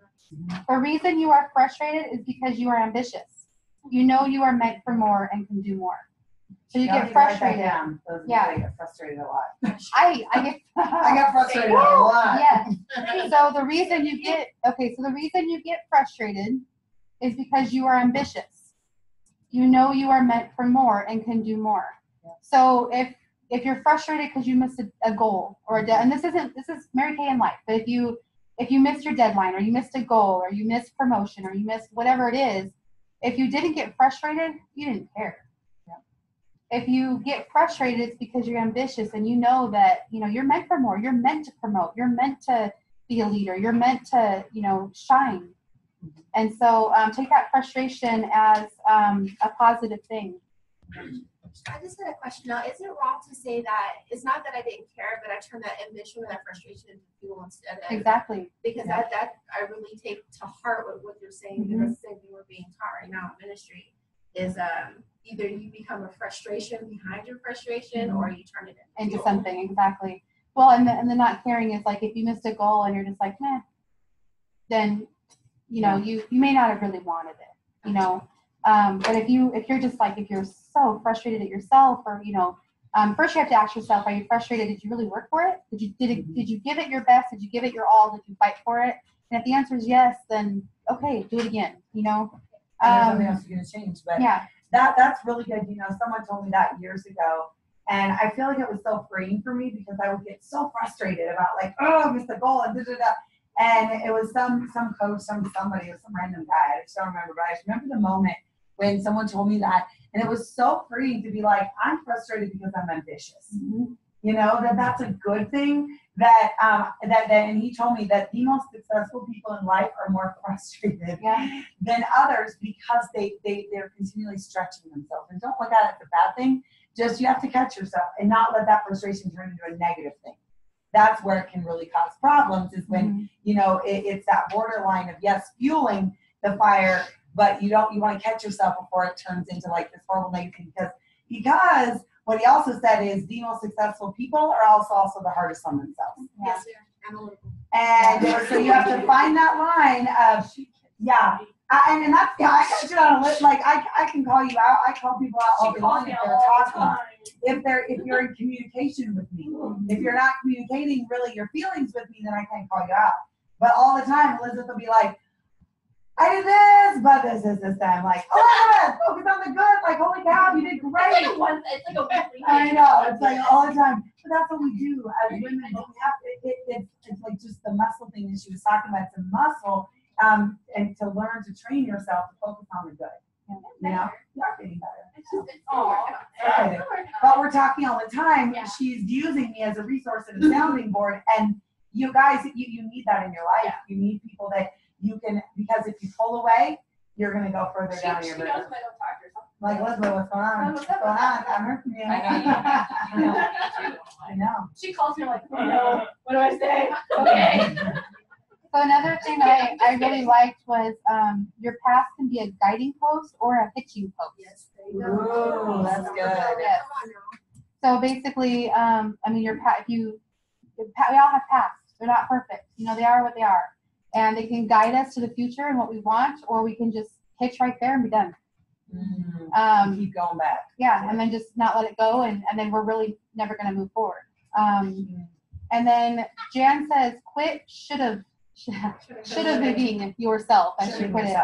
The reason you are frustrated is because you are ambitious. You know you are meant for more and can do more. So you get frustrated. I get frustrated a lot. I get I got frustrated a lot. Yes. So the reason you get frustrated is because you are ambitious. You know you are meant for more and can do more. Yeah. So if you're frustrated because you missed a goal or and this is Mary Kay in life, but if you missed your deadline or you missed a goal or you missed promotion or you missed whatever it is, if you didn't get frustrated, you didn't care. Yeah. If you get frustrated, it's because you're ambitious and you know that, you know, you're meant for more. You're meant to promote. You're meant to be a leader. You're meant to, you know, shine. And so take that frustration as a positive thing. I just had a question now. Is it wrong to say that it's not that I didn't care, but I turned that ambition and that frustration into fuel instead of exactly because that I really take to heart what you're saying because the same thing we're being taught right now in ministry is either you become a frustration behind your frustration or you turn it into something. Exactly. Well, and the not caring is like if you missed a goal and you're just like, meh, then you know you may not have really wanted it, you know. But if you're just like, if you're so frustrated at yourself or, you know, first you have to ask yourself, are you frustrated? Did you really work for it? Did you give it your best? Did you give it your all? Did you fight for it? And if the answer is yes, then okay, do it again, you know. Something else is going to change. But yeah, that's really good. You know, someone told me that years ago. And I feel like it was so freeing for me because I would get so frustrated about like, oh, I missed the goal and da-da-da. And it was some coach, somebody, it was some random guy. I just don't remember. But I just remember the moment when someone told me that. And it was so freeing to be like, I'm frustrated because I'm ambitious. You know, that's a good thing. And he told me that the most successful people in life are more frustrated than others because they're continually stretching themselves. And don't look at it as a bad thing. Just you have to catch yourself and not let that frustration turn into a negative thing. That's where it can really cause problems, is when, you know, it's that borderline of, yes, fueling the fire, but you want to catch yourself before it turns into like this horrible negative thing. Because what he also said is the most successful people are also the hardest on themselves. Yes, analytical. And so you have to find that line of, and that's, I got you on a list. Like I can call you out. I call people out all day long if they're talking. If you're in communication with me. If you're not communicating really your feelings with me, then I can't call you out. But all the time, Elizabeth will be like, I did this, but this. I'm like, oh, focus on the good. Like, holy cow, you did great. It's like a weekly I know, it's like all the time. But that's what we do as women. But we have it's like just the muscle thing that she was talking about. It's a muscle, and to learn to train yourself to focus on the good. You know, you are getting better. It's just, But we're talking all the time. Yeah. She's using me as a resource and a sounding board. And you guys, you need that in your life. Yeah. You need people that you can, because if you pull away, you're going to go further down your river. She knows when I don't talk to her. Like, Elizabeth, what's going on? What's going on? I'm hurting you. I know. I know. She calls me like, oh no, what do I say? Okay. So another thing I really liked was your past can be a guiding post or a hitching post. Yes, there you go. Ooh, that's good. Yes. So basically, I mean, we all have pasts. They're not perfect. You know, they are what they are. And they can guide us to the future and what we want, or we can just hitch right there and be done. Keep going back. Yeah, and then just not let it go, and then we're really never going to move forward. And then Jan says, quit should have been being yourself, and she quit it.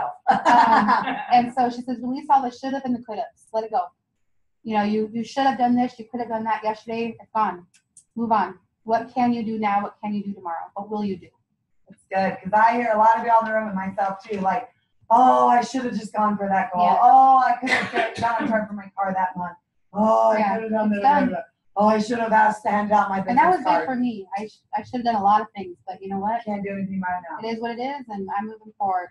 And so she says, release all the should have and the could have. Let it go. You know, you should have done this, you could have done that yesterday. It's gone. Move on. What can you do now? What can you do tomorrow? What will you do? It's good, because I hear a lot of y'all in the room and myself too, like, oh, I should have just gone for that goal. Yeah. Oh, I could have gone and turned for my car that month. Oh, I could have done that. Oh, I should have asked to hand out my business card. And that was big for me. I should have done a lot of things, but you know what? Can't do anything right now. It is what it is, and I'm moving forward.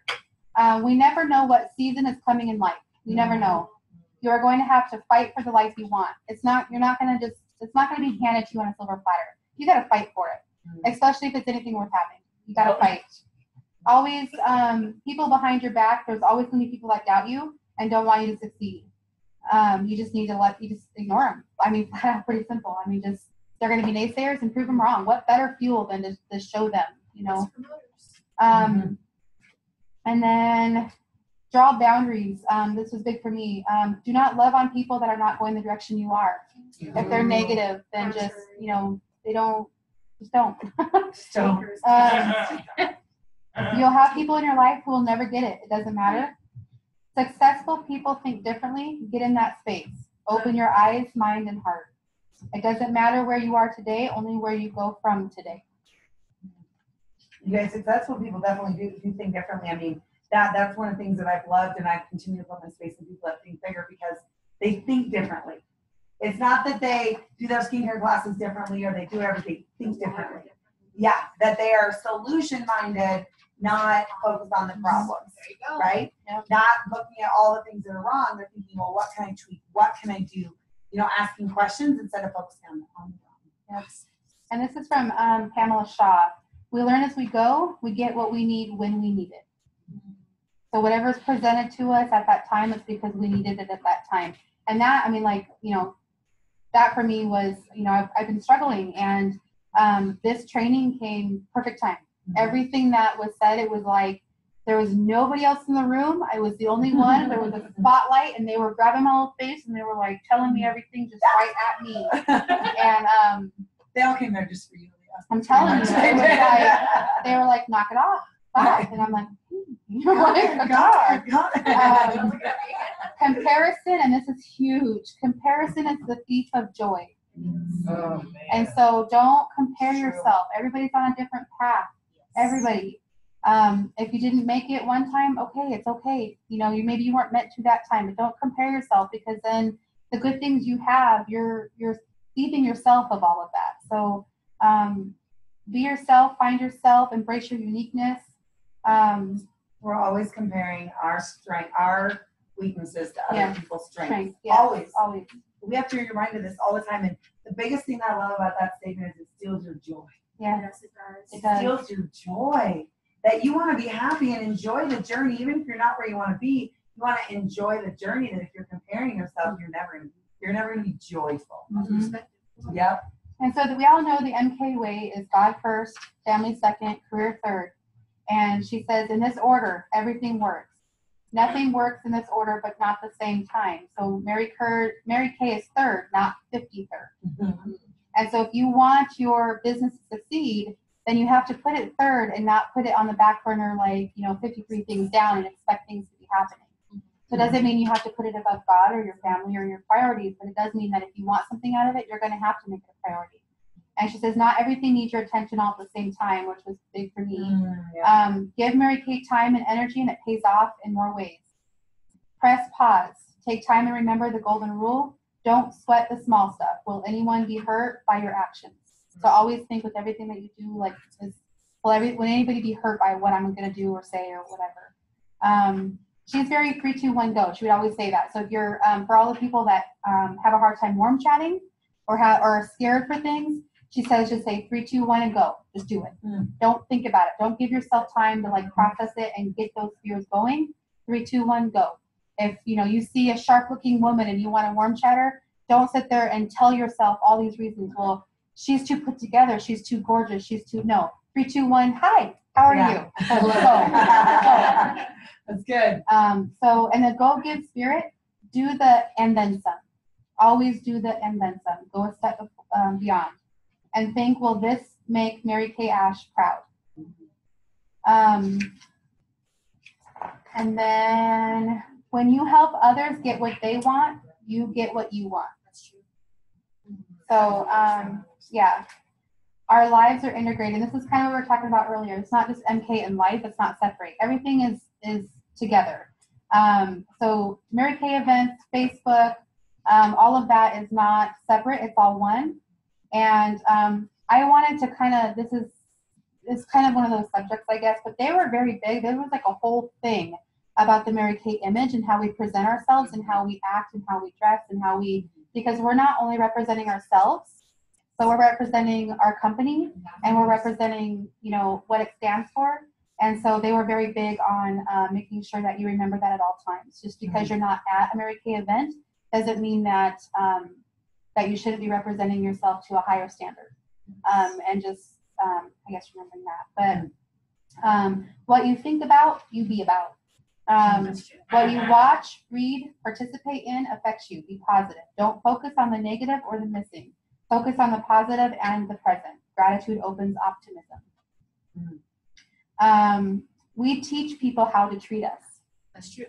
We never know what season is coming in life. You never know. You are going to have to fight for the life you want. It's not going to be handed to you on a silver platter. You got to fight for it, especially if it's anything worth having. You got to fight. Always, people behind your back, there's always going to be people that doubt you and don't want you to succeed. You just need to just ignore them. I mean, pretty simple. I mean, they're going to be naysayers and prove them wrong. What better fuel than to show them, you know? And then draw boundaries. This was big for me. Do not love on people that are not going the direction you are. If they're negative, then just, you know, just don't. You'll have people in your life who will never get it. It doesn't matter. Successful people think differently. Get in that space. Open your eyes, mind, and heart. It doesn't matter where you are today, only where you go from today. You guys, successful people definitely do think differently. I mean, that's one of the things that I've loved, and I've continued to put my space in people that think bigger because they think differently. It's not that they do their skincare classes differently or they do everything, think differently. Yeah, that they are solution-minded, not focused on the problems, right? Yep. Not looking at all the things that are wrong. They're thinking, well, what can I tweak? What can I do? You know, asking questions instead of focusing on the problem. Yes. And this is from Pamela Shaw. We learn as we go. We get what we need when we need it. So whatever is presented to us at that time, it's because we needed it at that time. And that, I mean, like, you know, that for me was, you know, I've been struggling, and this training came perfect time. Everything that was said, it was like there was nobody else in the room. I was the only one. There was a spotlight, and they were grabbing my little face, and they were like telling me everything just right at me. And they all came there just for you. I'm telling you, it was like, they were like, knock it off. Stop. And I'm like, God. Comparison, and this is huge. Comparison is the thief of joy. Oh, and so don't compare yourself. Everybody's on a different path. Everybody. If you didn't make it one time, okay, it's okay. Maybe you weren't meant to that time, but don't compare yourself, because then the good things you have, you're thieving yourself of all of that. So be yourself, find yourself, embrace your uniqueness. We're always comparing our strength, our weaknesses to other people's strengths. Yes, Always. We have to be reminded of this all the time. And the biggest thing I love about that statement is it steals your joy. Yes, it does. It steals your joy. That you want to be happy and enjoy the journey, even if you're not where you want to be. You want to enjoy the journey. That if you're comparing yourself, you're never going to be joyful. Mm-hmm. Yep. And so we all know the MK way is God first, family second, career third. And she says, in this order, everything works. Nothing works in this order, but not the same time. So Mary Kay is third, not 53rd. Mm-hmm. And so if you want your business to succeed, then you have to put it third and not put it on the back burner, 53 things down and expect things to be happening. So it doesn't mean you have to put it above God or your family or your priorities, but it does mean that if you want something out of it, you're going to have to make it a priority. And she says, not everything needs your attention all at the same time, which was big for me. Give Mary Kay time and energy, and it pays off in more ways. Press pause. Take time and remember the golden rule. Don't sweat the small stuff. Will anyone be hurt by your actions? So always think with everything that you do, will anybody be hurt by what I'm going to do or say or whatever? She's very 3, 2, 1, go. She would always say that. So if you're, for all the people that have a hard time warm chatting or are scared for things, she says just say 3, 2, 1 and go. Just do it. Don't think about it. Don't give yourself time to process it and get those fears going. 3, 2, 1, go. If you see a sharp looking woman and you want to warm chat her, don't sit there and tell yourself all these reasons. Well, she's too put together. She's too gorgeous. No. 3, 2, 1. Hi. How are you? So go. That's good. And then go give spirit. Do the and then some. Always do the and then some. Go a step beyond. And think, will this make Mary Kay Ash proud? And then when you help others get what they want, you get what you want. That's true. So, our lives are integrated. This is kind of what we were talking about earlier. It's not just MK and life. It's not separate. Everything is together. So Mary Kay events, Facebook, all of that is not separate. It's all one. And I wanted to this is kind of one of those subjects, I guess, but they were very big. There was a whole thing about the Mary Kay image and how we present ourselves and how we act and how we dress and because we're not only representing ourselves, so we're representing our company and we're representing, what it stands for. And so they were very big on making sure that you remember that at all times. Just because you're not at a Mary Kay event doesn't mean that that you shouldn't be representing yourself to a higher standard. And just, I guess, remembering that. But what you think about, you be about. What you watch, read, participate in affects you. Be positive. Don't focus on the negative or the missing. Focus on the positive and the present. Gratitude opens optimism. We teach people how to treat us. That's true.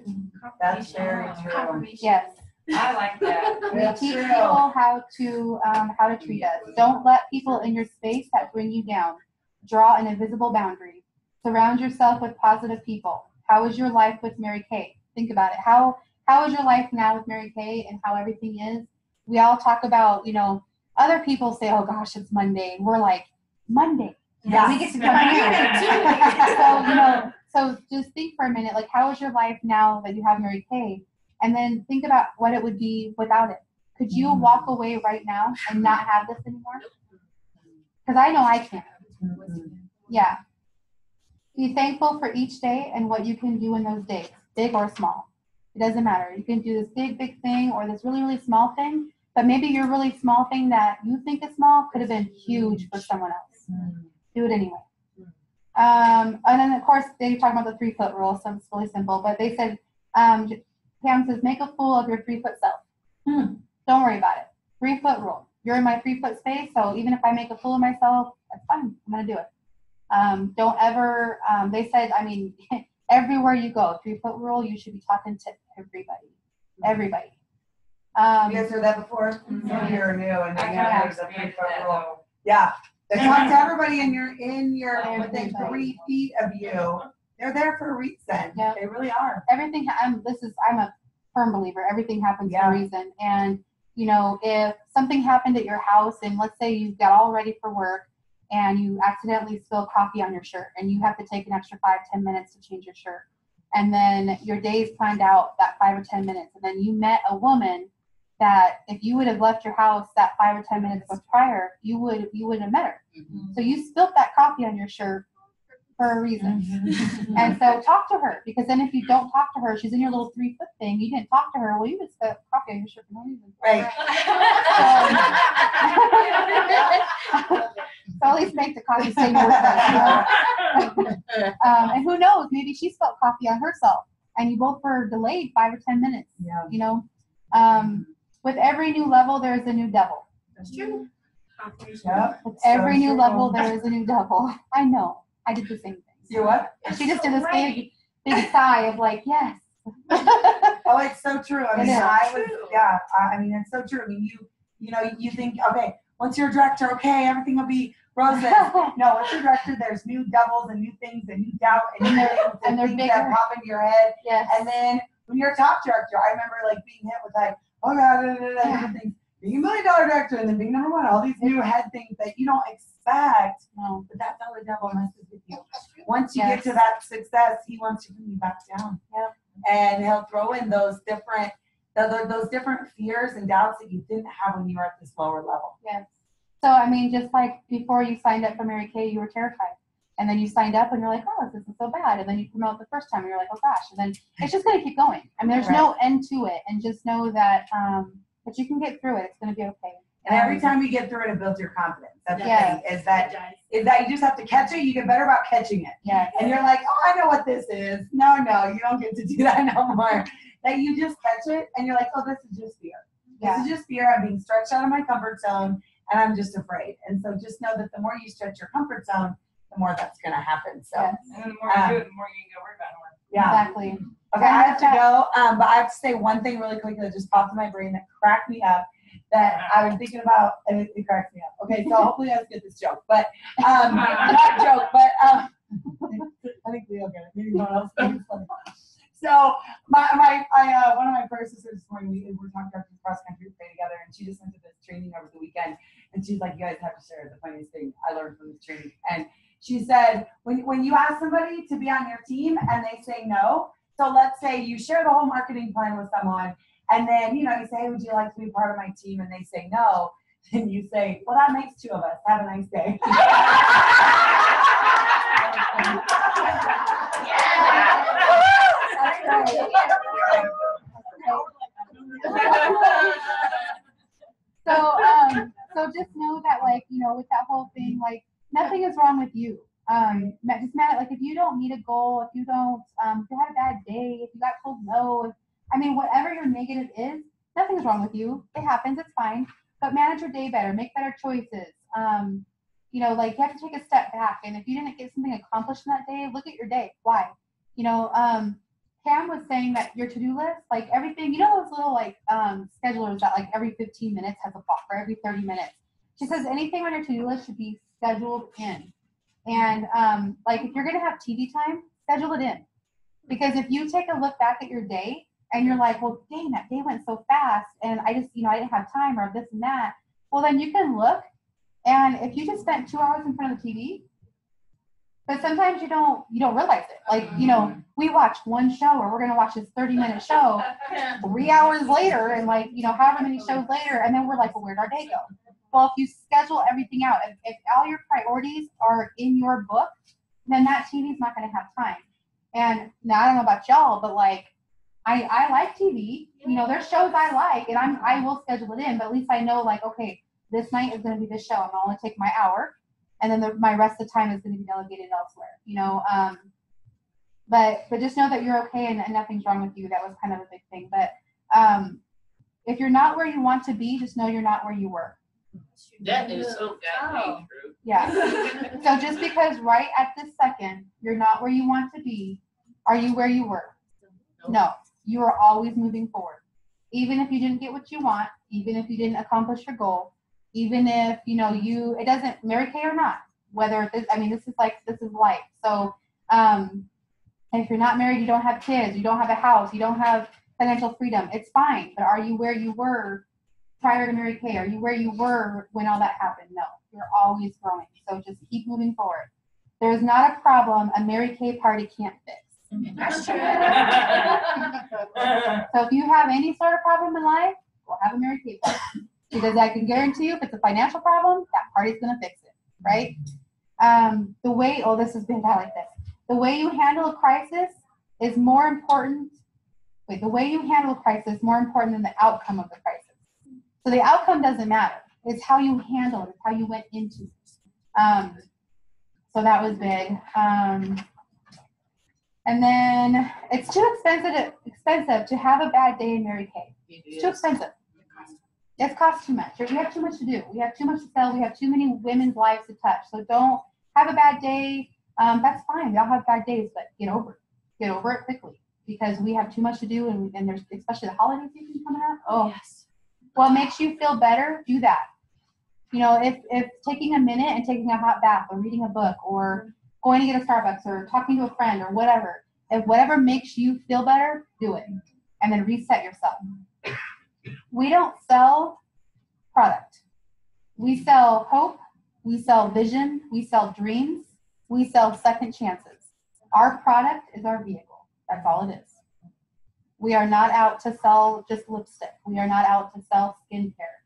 That's very true. Confirmation. Yes. I like that. We teach people how to treat us. Don't let people in your space that bring you down. Draw an invisible boundary. Surround yourself with positive people. How is your life with Mary Kay? Think about it. How is your life now with Mary Kay and how everything is? We all talk about, other people say, oh gosh, it's Monday. And we're like, Monday. Yeah. We get to come here. So just think for a minute, how is your life now that you have Mary Kay? And then think about what it would be without it. Could you walk away right now and not have this anymore? Because I know I can't. Yeah. Be thankful for each day and what you can do in those days, big or small. It doesn't matter. You can do this big thing or this really, really small thing, but maybe your really small thing that you think is small could have been huge for someone else. Do it anyway. And then, of course, they talk about the 3-foot rule, so it's really simple, but they said, Pam says, make a fool of your 3-foot self. Don't worry about it. 3-foot rule. You're in my 3-foot space, so even if I make a fool of myself, that's fine. I'm going to do it. Don't ever, they said, everywhere you go, 3-foot rule, you should be talking to everybody. Everybody. You guys heard that before? Some of you are new and they know there's a 3-foot rule. Yeah. Talk to everybody in your within 3 feet of you. They're there for a reason. Yeah. They really are. Everything. I'm a firm believer. Everything happens for a reason. And you know, if something happened at your house, and let's say you got all ready for work, and you accidentally spill coffee on your shirt, and you have to take an extra 5-10 minutes to change your shirt, and then your day's planned out that 5 or 10 minutes, and then you met a woman that if you would have left your house that 5 or 10 minutes prior, you wouldn't have met her. Mm-hmm. So you spilled that coffee on your shirt for a reason. And so talk to her, because then if you don't talk to her, she's in your little 3-foot thing, you didn't talk to her, well, you just spilled coffee on your shirt for no reason. Right. So at least make the coffee stay more. And who knows, maybe she spilled coffee on herself, and you both were delayed 5 or 10 minutes. Yeah. You know, with every new level, there is a new devil. That's true. Yep. With every So new true. level, there is a new devil. I know. I did the same thing. You what? She just did this big sigh of like, yes. Oh, it's so true. I mean, It is. I mean, it's so true. I mean, you know, you think, okay, once you're a director, okay, everything will be roses. No, once you're a director, there's new devils and new things and new doubt and new things And they're things that bigger. pop into your head. Yes. And then when you're a top director, I remember like being hit with like, oh God, different things. Being $1 million director and then being number one, all these new head things that you don't expect. No. But that's how the devil messes with you. Once you Yes. get to that success, he wants to bring you back down. Yep. And he'll throw in those different fears and doubts that you didn't have when you were at this lower level. Yes. So, I mean, just like before you signed up for Mary Kay, you were terrified. And then you signed up and you're like, oh, this isn't so bad. And then you promote the first time and you're like, oh gosh. And then it's just going to keep going. I mean, there's no end to it. And just know that you can get through it. It's going to be okay. And every time you get through it, it builds your confidence. That's Yeah. the thing, is that you just have to catch it. You get better about catching it. Yeah. And you're like, oh, I know what this is. No, you don't get to do that no more. That you just catch it and you're like, oh, this is just fear. Yeah. This is just fear. I'm being stretched out of my comfort zone and I'm just afraid. And so just know that the more you stretch your comfort zone, the more that's going to happen. So, Yes. And then the more you do it, the more you can go worry about it. yeah. Exactly. Okay, I have to go, but I have to say one thing really quickly that just popped in my brain that cracked me up that I was thinking about, and it cracks me up. Okay, so hopefully you guys get this joke, but not joke, but I think we all get it. Maybe no one else gets it. So one of my first sisters this morning, we were talking about the cross country play together, and she just went to this training over the weekend, and she's like, "You guys have to share the funniest thing I learned from this training." And she said, when you ask somebody to be on your team and they say no, so let's say you share the whole marketing plan with someone, and then you say, hey, "Would you like to be part of my team?" and they say no, then you say, "Well, that makes 2 of us. Have a nice day." So just know that, like, with that whole thing, like, nothing is wrong with you. Just matter, like, if you don't meet a goal, if you don't, if you had a bad day, if you got told no, whatever your negative is, nothing's wrong with you. It happens, it's fine. But manage your day better, make better choices. Like, you have to take a step back, and if you didn't get something accomplished in that day, look at your day. Why? Pam was saying that your to-do list, like everything, those little schedulers that like every 15 minutes has a block, or every 30 minutes. She says anything on your to-do list should be scheduled in. And like if you're gonna have TV time, schedule it in. Because if you take a look back at your day and you're like, well, dang, that day went so fast, and I just, I didn't have time, or this and that. Well, then you can look, and if you just spent 2 hours in front of the TV, but sometimes you don't realize it. Like, we watch one show, or we're going to watch this 30-minute show 3 hours later, and however many shows later, and then we're like, well, where'd our day go? Well, if you schedule everything out, if all your priorities are in your book, then that TV's not going to have time. And now I don't know about y'all, but I like TV. There's shows I like, and I will schedule it in, but at least I know, okay, this night is going to be this show. I'm going to only take my hour. And then my rest of the time is going to be delegated elsewhere, But just know that you're okay, and nothing's wrong with you. That was kind of a big thing. But if you're not where you want to be, just know you're not where you were. That is so goddamn true. Yeah. So just because right at this second you're not where you want to be, are you where you were? No. You are always moving forward. Even if you didn't get what you want, even if you didn't accomplish your goal, even if, you know, it doesn't, Mary Kay or not, whether this, I mean, this is life. So, if you're not married, you don't have kids, you don't have a house, you don't have financial freedom, it's fine. But are you where you were prior to Mary Kay? Are you where you were when all that happened? No, you're always growing. So just keep moving forward. There's not a problem a Mary Kay party can't fix. That's true. So if you have any sort of problem in life, we'll have a Mary Kay party. Because I can guarantee you, if it's a financial problem, that party's going to fix it, right? This has been like this. The way you handle a crisis is more important. The way you handle a crisis is more important than the outcome of the crisis. So the outcome doesn't matter. It's how you handle it. It's how you went into it. So that was big. And then it's too expensive to have a bad day in Mary Kay. It's too expensive. It costs too much. We have too much to do. We have too much to sell. We have too many women's lives to touch. So don't have a bad day. That's fine. We all have bad days, but get over it. Get over it quickly, because we have too much to do, and there's especially the holiday season coming up. Oh, yes. What makes you feel better? Do that. You know, if taking a minute and taking a hot bath, or reading a book, or going to get a Starbucks, or talking to a friend, or whatever. If whatever makes you feel better, do it, and then reset yourself. We don't sell product. We sell hope. We sell vision. We sell dreams. We sell second chances. Our product is our vehicle. That's all it is. We are not out to sell just lipstick. We are not out to sell skincare.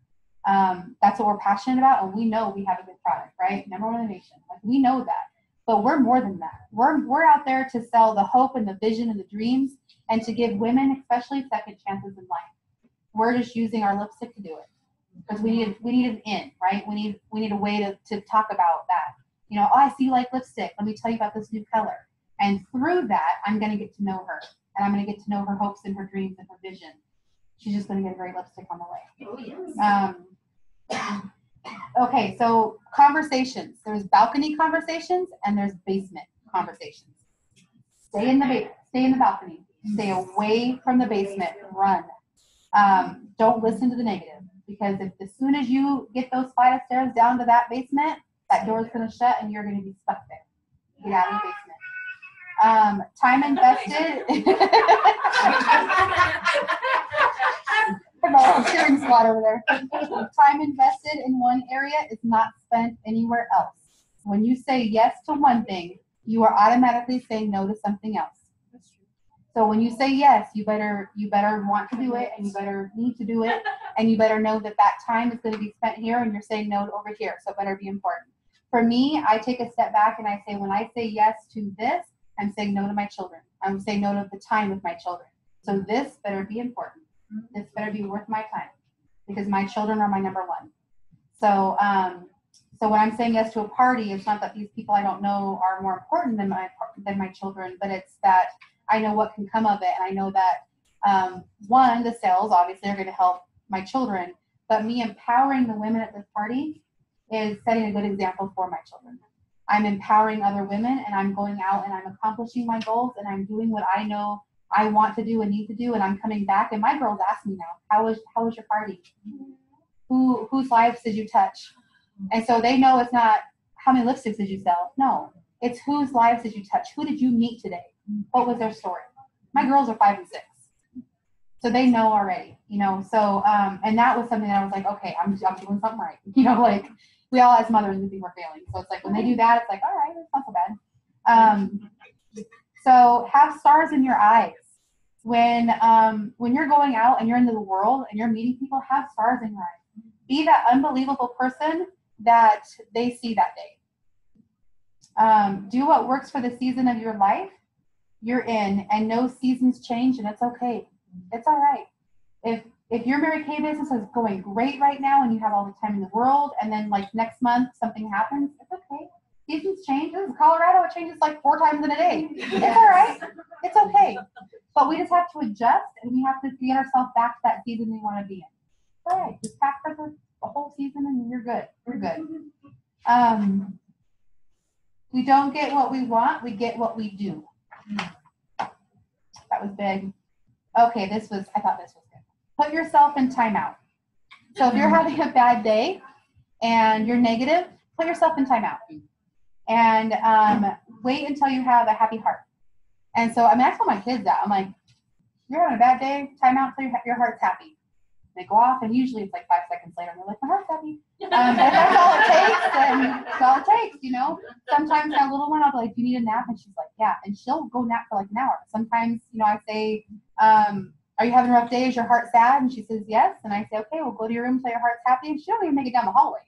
That's what we're passionate about, and we know we have a good product, right? Number one in the nation. Like, we know that. But we're more than that. We're out there to sell the hope and the vision and the dreams, and to give women, especially, second chances in life. We're just using our lipstick to do it, because we need an in, right? We need a way to talk about that. You know, oh, I see you like lipstick. Let me tell you about this new color. And through that, I'm going to get to know her, and I'm going to get to know her hopes and her dreams and her vision. She's just going to get a great lipstick on the way. Oh, yes. Okay, so conversations. There's balcony conversations and there's basement conversations. Stay in the balcony. Stay away from the basement. Run. Don't listen to the negative, because as soon as you get those flight of stairs down to that basement, that door's going to shut and you're going to be stuck there. Get out of the basement. Time invested. Cheering squad over there. Time invested in one area is not spent anywhere else. When you say yes to one thing, you are automatically saying no to something else. So when you say yes, you better want to do it, and you better need to do it, and you better know that time is going to be spent here, and you're saying no to over here. So it better be important. For me, I take a step back and I say, when I say yes to this, I'm saying no to my children. I'm saying no to the time with my children. So this better be important. This better be worth my time, because my children are my number one. So, so when I'm saying yes to a party, it's not that these people I don't know are more important than my children, but it's that I know what can come of it, and I know that one, the sales obviously are going to help my children, but me empowering the women at this party is setting a good example for my children. I'm empowering other women, and I'm going out and I'm accomplishing my goals, and I'm doing what I know I want to do and need to do, and I'm coming back, and my girls ask me now, how was your party? Whose lives did you touch? And so they know it's not how many lipsticks did you sell. No, it's whose lives did you touch? Who did you meet today? What was their story? My girls are 5 and 6, so they know already, you know. So and that was something that I was like, okay, I'm doing something right, you know. Like, we all as mothers, we think we're failing. So it's like when they do that, it's like, all right, it's not so bad. So have stars in your eyes. When you're going out and you're into the world and you're meeting people, have stars in your eyes. Be that unbelievable person that they see that day. Do what works for the season of your life you're in, and no seasons change, and it's okay. It's all right. If your Mary Kay business is going great right now and you have all the time in the world, and then like next month something happens, it's okay. Seasons change. This is Colorado. It changes like 4 times in a day. It's all right. It's okay. But we just have to adjust, and we have to get ourselves back to that season we want to be in. All right. Just pack for the whole season, and you're good. We're good. We don't get what we want. We get what we do. That was big. Okay, I thought this was good. Put yourself in timeout. So if you're having a bad day, and you're negative, put yourself in timeout. And wait until you have a happy heart. And so, I mean, I tell my kids that. I'm like, you're having a bad day, timeout until your heart's happy. They go off, and usually it's like 5 seconds later, and they're like, my heart's happy. But if that's all it takes, then that's all it takes, you know? Sometimes my little one, I'll be like, do you need a nap? And she's like, yeah. And she'll go nap for like an hour. Sometimes, you know, I say, are you having a rough day? Is your heart sad? And she says, yes. And I say, okay, we'll go to your room until your heart's happy. And she don't even make it down the hallway.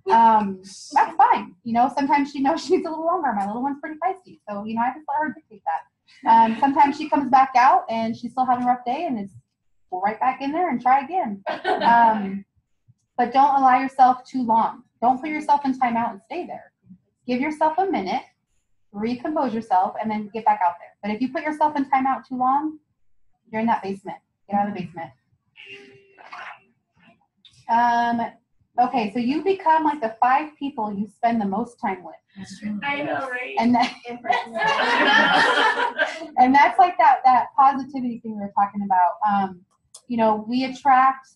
That's fine. You know, sometimes she knows she needs a little longer. My little one's pretty feisty. So, you know, I just let her dictate that. Sometimes she comes back out and she's still having a rough day and it's right back in there and try again. But don't allow yourself too long. Don't put yourself in timeout and stay there. Give yourself a minute, recompose yourself, and then get back out there. But if you put yourself in timeout too long, you're in that basement. Get out of the basement. Okay, so you become like the 5 people you spend the most time with. I know, right? And that, and that's like that positivity thing we were talking about. You know, we attract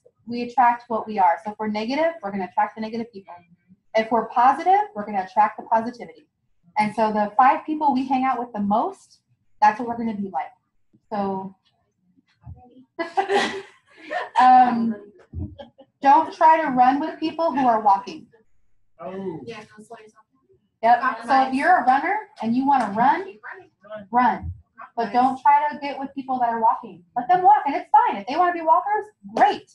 what we are. So if we're negative, we're going to attract the negative people. If we're positive, we're going to attract the positivity. And so the 5 people we hang out with the most, that's what we're going to be like. So don't try to run with people who are walking. Oh. Yeah, don't slow yourself down. Yep. So if you're a runner and you want to run, run. But don't try to get with people that are walking. Let them walk, and it's fine. If they want to be walkers, great.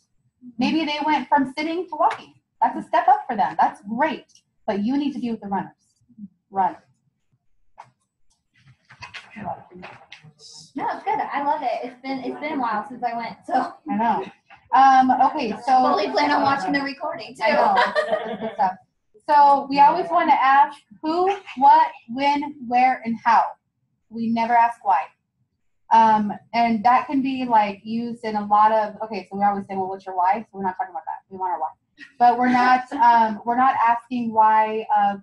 Maybe they went from sitting to walking. That's a step up for them. That's great. But you need to be with the runners. Run. No, it's good. I love it. It's been a while since I went, so I know. Okay, so fully plan on watching the recording too. I know. Good stuff. So we always want to ask who, what, when, where, and how. We never ask why. And that can be like used in a lot of, okay, so we always say, well, what's your why? So we're not talking about that. We want our why. But we're not asking why of,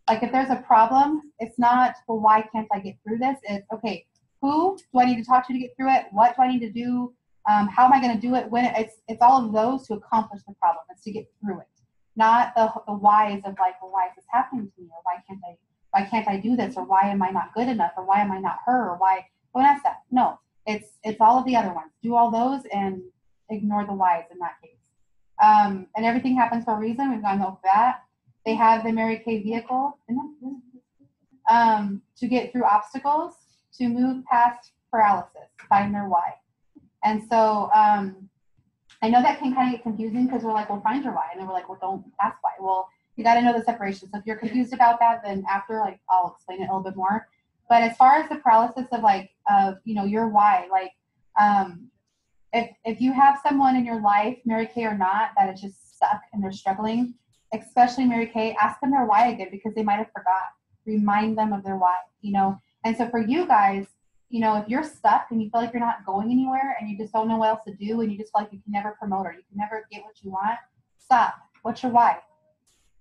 like if there's a problem, it's not, well, why can't I get through this? It's, okay, who do I need to talk to get through it? What do I need to do? How am I going to do it? When it's all of those to accomplish the problem. It's to get through it. Not the whys of like, well, why is this happening to me? Or why can't I do this? Or why am I not good enough? Or why am I not her? Or why? Don't ask that. No, it's all of the other ones. Do all those and ignore the whys in that case. And everything happens for a reason. We've gone over that. They have the Mary Kay vehicle to get through obstacles, to move past paralysis, find their why. And so I know that can kind of get confusing because we're like, well, find your why. And then we're like, well, don't ask why. Well, you got to know the separation. So if you're confused about that, then after, like, I'll explain it a little bit more. But as far as the paralysis of your why, like, if you have someone in your life, Mary Kay or not, that is just stuck and they're struggling, especially Mary Kay, ask them their why again because they might have forgot. Remind them of their why, you know. And so for you guys, you know, if you're stuck and you feel like you're not going anywhere and you just don't know what else to do and you just feel like you can never promote or you can never get what you want, stop. What's your why?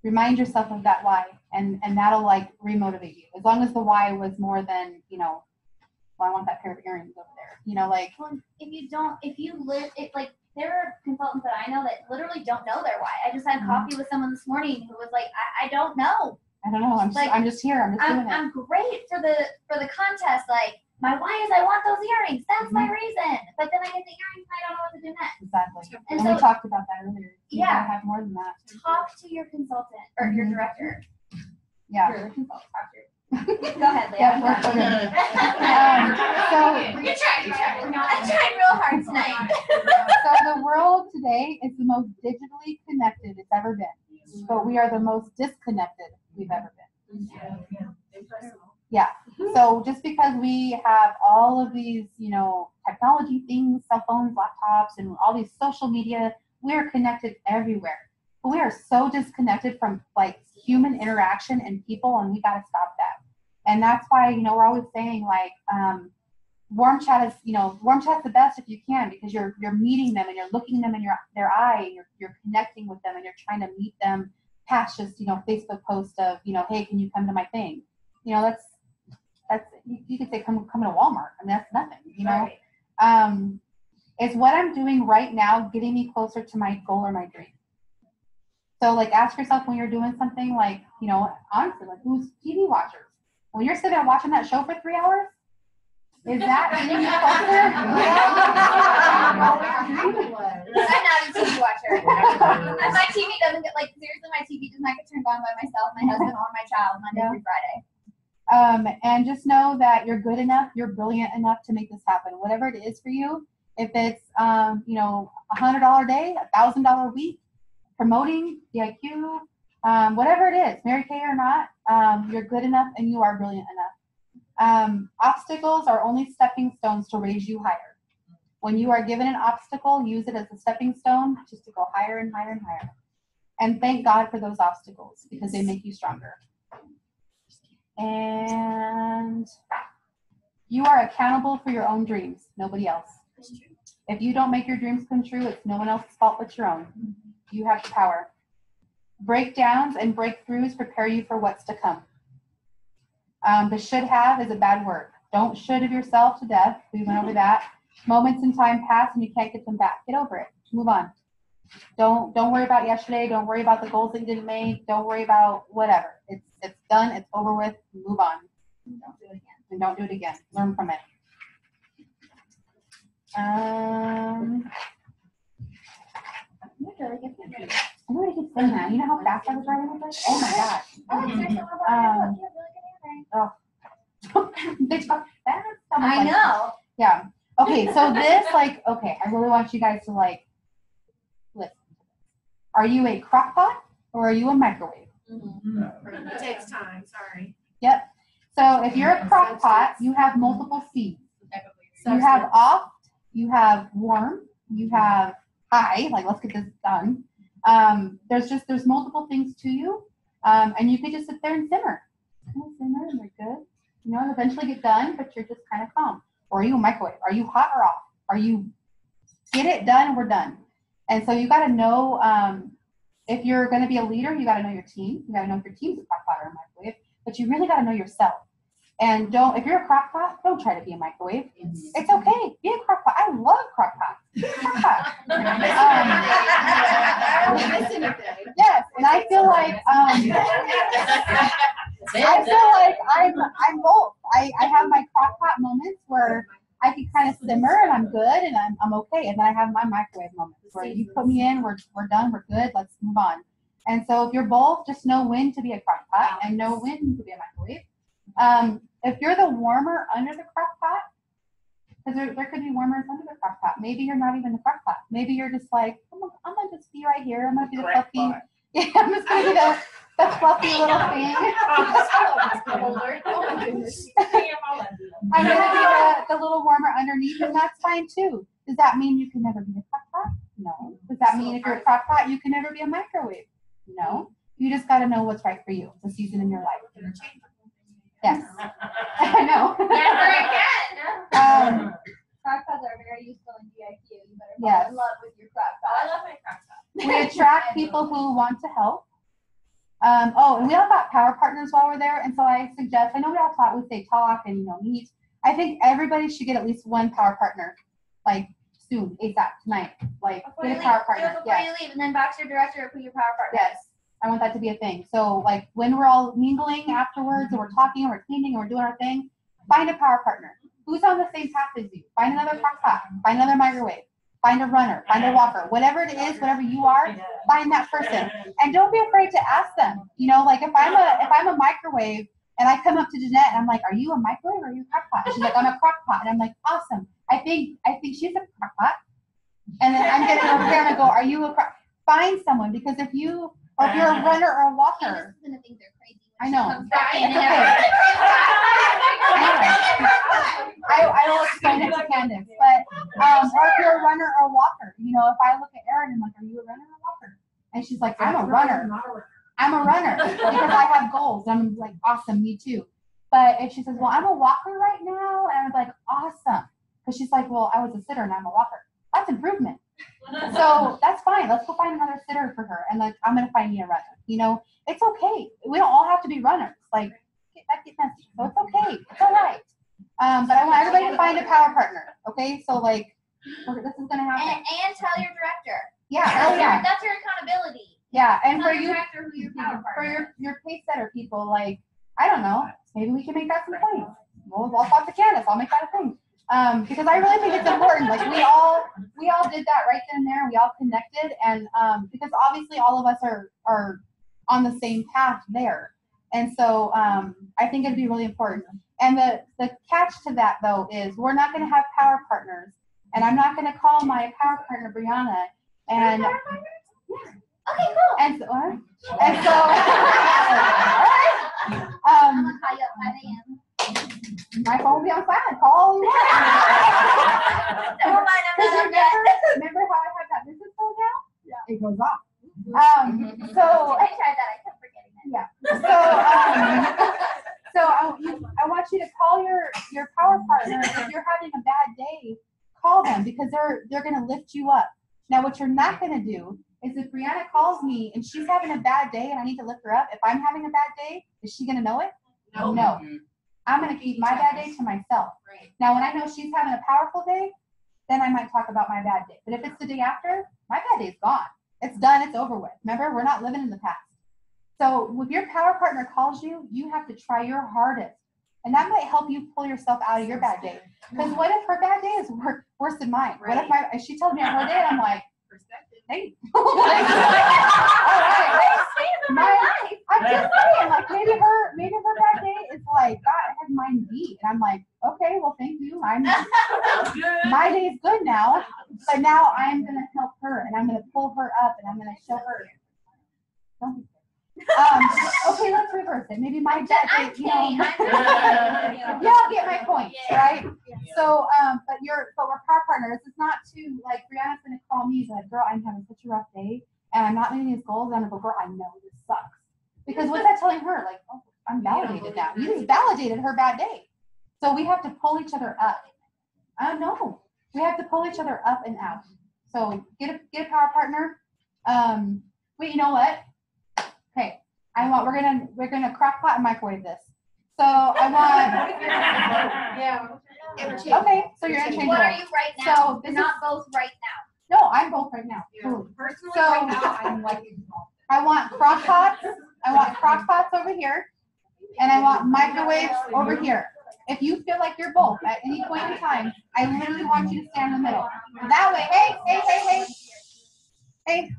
Remind yourself of that why, and that'll like remotivate you. As long as the why was more than, you know, well, I want that pair of earrings over there. You know, like Well, if you live it, like there are consultants that I know that literally don't know their why. I just had coffee with someone this morning who was like, I don't know. I don't know. I'm just here. I'm just doing it. I'm great for the contest. Like my why is I want those earrings. That's my reason. But then I get the earrings and I don't know what to do next. Exactly. And And so, we talked about that earlier. You yeah. gotta have more than that. Talk to your consultant or your director. Yeah. Your consultant. Talk to your Go ahead, Leah. Yeah, we're good. I'm trying real hard tonight. So the world today is the most digitally connected it's ever been, but we are the most disconnected we've ever been. Yeah. So just because we have all of these, you know, technology things, cell phones, laptops, and all these social media, we are connected everywhere. But we are so disconnected from like human interaction and people, and we got to stop that. And that's why, you know, we're always saying like, warm chat's the best if you can, because you're meeting them and you're looking them in their eye, and you're connecting with them and you're trying to meet them past just, you know, Facebook post of, you know, hey, can you come to my thing? You know, that's you could say come to Walmart. I mean, that's nothing, you know. Is what I'm doing right now getting me closer to my goal or my dream? So like ask yourself when you're doing something like, you know, honestly, like who's TV watchers? When you're sitting there watching that show for 3 hours, is that getting you closer? I'm not a TV watcher. My TV doesn't get, like, seriously, my TV does not get turned on by myself, my husband, or my child Monday through Friday. And just know that you're good enough, you're brilliant enough to make this happen. Whatever it is for you, if it's, you know, $100 a day, $1,000 a week, promoting DIQ, whatever it is, Mary Kay or not, you're good enough and you are brilliant enough. Obstacles are only stepping stones to raise you higher. When you are given an obstacle, use it as a stepping stone just to go higher and higher and higher. And thank God for those obstacles because they make you stronger. And you are accountable for your own dreams, nobody else. If you don't make your dreams come true, it's no one else's fault but your own. You have the power. Breakdowns and breakthroughs prepare you for what's to come. The should have is a bad word. Don't should of yourself to death. We went over that. Moments in time pass and you can't get them back. Get over it. Move on. Don't worry about yesterday. Don't worry about the goals that you didn't make. Don't worry about whatever. It's done. It's over with. Move on. Don't do it again. And don't do it again. Learn from it. You're really good. I'm really good saying that. You know how fast I was writing with this? Oh my gosh. They talk fast. I know. Yeah. Okay, so this, like, okay, I really want you guys to, like, listen. Are you a crock pot or are you a microwave? It takes time, sorry. Yep. So if you're a crock pot, you have multiple C's. You have off, you have warm, you have high, like, let's get this done. There's multiple things to you, and you can just sit there and simmer. Simmer and they're good. You know, and eventually get done, but you're just kind of calm. Or are you a microwave? Are you hot or off? Are you get it done and we're done? And so you got to know if you're going to be a leader, you got to know your team. You got to know if your team's a crock pot or a microwave, but you really got to know yourself. And if you're a crock pot, don't try to be a microwave. It's okay. Be a crock pot. I love crock pots. Be a crock pot. Yes, and I feel like I'm both. I have my crock pot moments where I can kind of simmer and I'm good and I'm okay. And then I have my microwave moments where you put me in, we're done, we're good, let's move on. And so if you're both, just know when to be a crock pot and know when to be a microwave. If you're the warmer under the crock pot, because there could be warmers under the crock pot. Maybe you're not even the crock pot. Maybe you're just like, I'm gonna just be right here. I'm gonna be the fluffy. Yeah, I'm just gonna be the fluffy little thing. I'm gonna be the little warmer underneath, and that's fine too. Does that mean you can never be a crock pot? No. Does that mean if you're a crock pot, you can never be a microwave? No. You just gotta know what's right for you. It's a season in your life. Yes. I know. Never again. Crock pots are very useful in DIQ. You better fall Yes. in love with your crock pot. I love my crock pot. We attract people who want to help. And we all got power partners while we're there. And so I suggest, I know we all talk, we say talk and, you know, meet. I think everybody should get at least one power partner, like soon, ASAP, tonight. Like, get a power partner. Before you leave, and then box your director or put your power partner. Yes. I want that to be a thing. So, like, when we're all mingling afterwards and we're talking and we're cleaning and we're doing our thing, find a power partner. Who's on the same path as you? Find another crock pot. Find another microwave. Find a runner. Find a walker. Whatever it is, whatever you are, find that person. And don't be afraid to ask them. You know, like if I'm a microwave and I come up to Jeanette and I'm like, "Are you a microwave or are you a crock pot?" She's like, "I'm a crock pot." And I'm like, "Awesome. I think she's a crock pot." And then I'm getting over here and I go, "Are you a crock?" Find someone, because if you're a runner or a walker. Candace is gonna think they're crazy. I know. Comes back in It's and okay. I will explain it to Candace. But or if you're a runner or a walker, you know, if I look at Erin and I'm like, "Are you a runner or a walker?" And she's like, "I'm a runner. I'm a runner because I have goals." And I'm like, "Awesome, me too." But if she says, "Well, I'm a walker right now," and I'm like, "Awesome," because she's like, "Well, I was a sitter and I'm a walker." That's improvement. So that's fine. Let's go find another sitter for her, and like I'm gonna find me a runner. You know, it's okay. We don't all have to be runners. Like, get messy. So it's okay. It's all right. But I want everybody to find a power partner. Okay, so like this is gonna happen. And tell your director. Yeah. Oh yeah. That's your accountability. Yeah, and for Not you, attract or who your power for partner. your pace setter people, like, I don't know, maybe we can make that some points. I'll talk to Candace. I'll make that a thing. Because I really think it's important. Like we all did that right then and there. We all connected, and because obviously all of us are on the same path there, and so I think it'd be really important. And the catch to that though is we're not going to have power partners, and I'm not going to call my power partner Brianna and. Okay, cool. And so, and so I'm gonna call you at 5 a.m. my phone will be on silent. Call all you want. Never mind, I'm not up yet. Remember how I had that business phone now? Yeah. It goes off. So I tried that. I kept forgetting it. yeah. So I want you to call your power partner. If you're having a bad day, call them because they're going to lift you up. Now, what you're not going to do is if Brianna calls me and she's having a bad day and I need to lift her up, if I'm having a bad day, is she going to know it? No. I'm going to keep my bad day to myself. Now, when I know she's having a powerful day, then I might talk about my bad day. But if it's the day after, my bad day's gone. It's done. It's over with. Remember, we're not living in the past. So if your power partner calls you, you have to try your hardest. And that might help you pull yourself out of your bad day. Because what if her bad day is worse than mine? What if she tells me her day and I'm like, hey. All right. I'm just saying, like maybe her bad day is like God has mine beat, and I'm like, okay, well, thank you. My day is good now, but now I'm gonna help her, and I'm gonna pull her up, and I'm gonna show her. Don't be okay, let's reverse it. Maybe my bad day, you know. Y'all get my point, right? So, but we're car partners. It's not to like Brianna's gonna call me like, girl, I'm having such a rough day, and I'm not meeting these goals. And I'm like, girl, I know this sucks. Because what's that telling her? Like, oh, I'm validated now. You just validated her bad day. So we have to pull each other up. No, we have to pull each other up and out. So get a power partner. Wait, you know what? Okay, we're gonna crock pot and microwave this. So I want. Okay, so you're interchangeable. What are you right now? So You're not both right now. No, I'm both right now. Personally, So right now, I'm like involved. I want crock pots. I want crock pots over here, and I want microwaves over here. If you feel like you're both at any point in time, I literally want you to stand in the middle. That way, hey.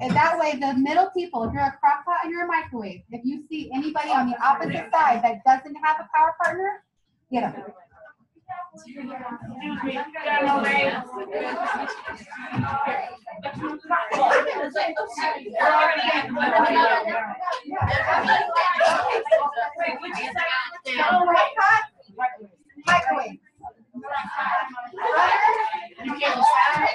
And that way, the middle people, if you're a crock pot and you're a microwave, if you see anybody on the opposite side that doesn't have a power partner, get them. Excuse me. Yeah, no, Microwave. You can't decide.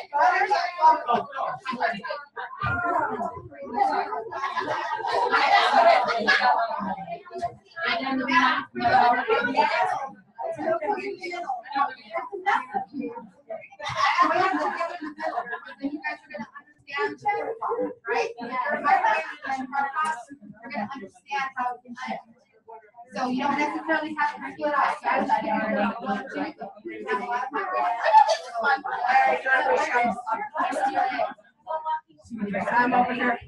Right? So you don't necessarily have to split up. I'm over here.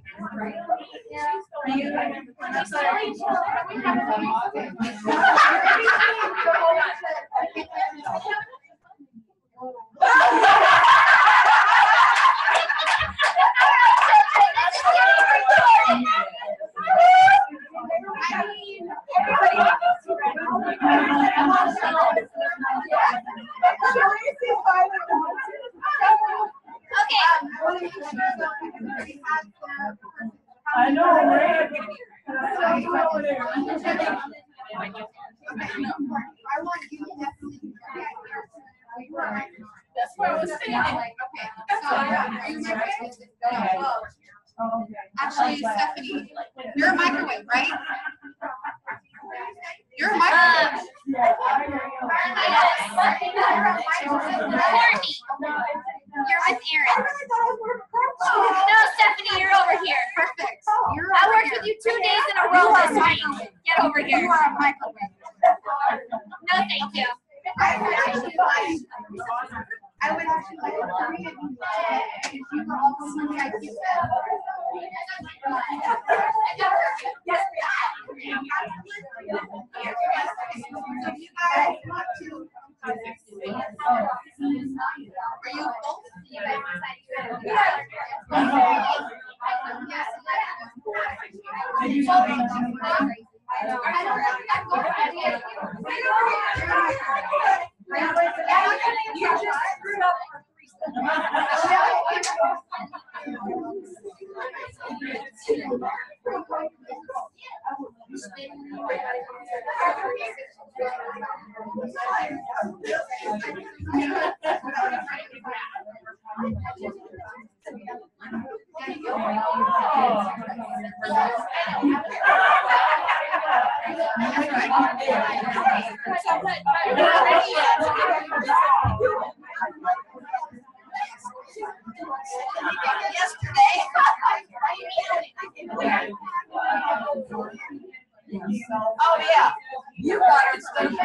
I know, right? I want you to definitely That's what I was saying. like, okay. Actually, Stephanie, you're a microwave, right? You're a microwave. You're with Aaron. No, Stephanie, you're over here. Perfect. I worked with you 2 days in a row this week. Get over here. You are a microwave. No, thank you. I would actually like 3 of you if you were all sweet like you said. Yes, if you guys want to, Are you both? You just screwed up for 3. Oh yeah, you got it instead of me.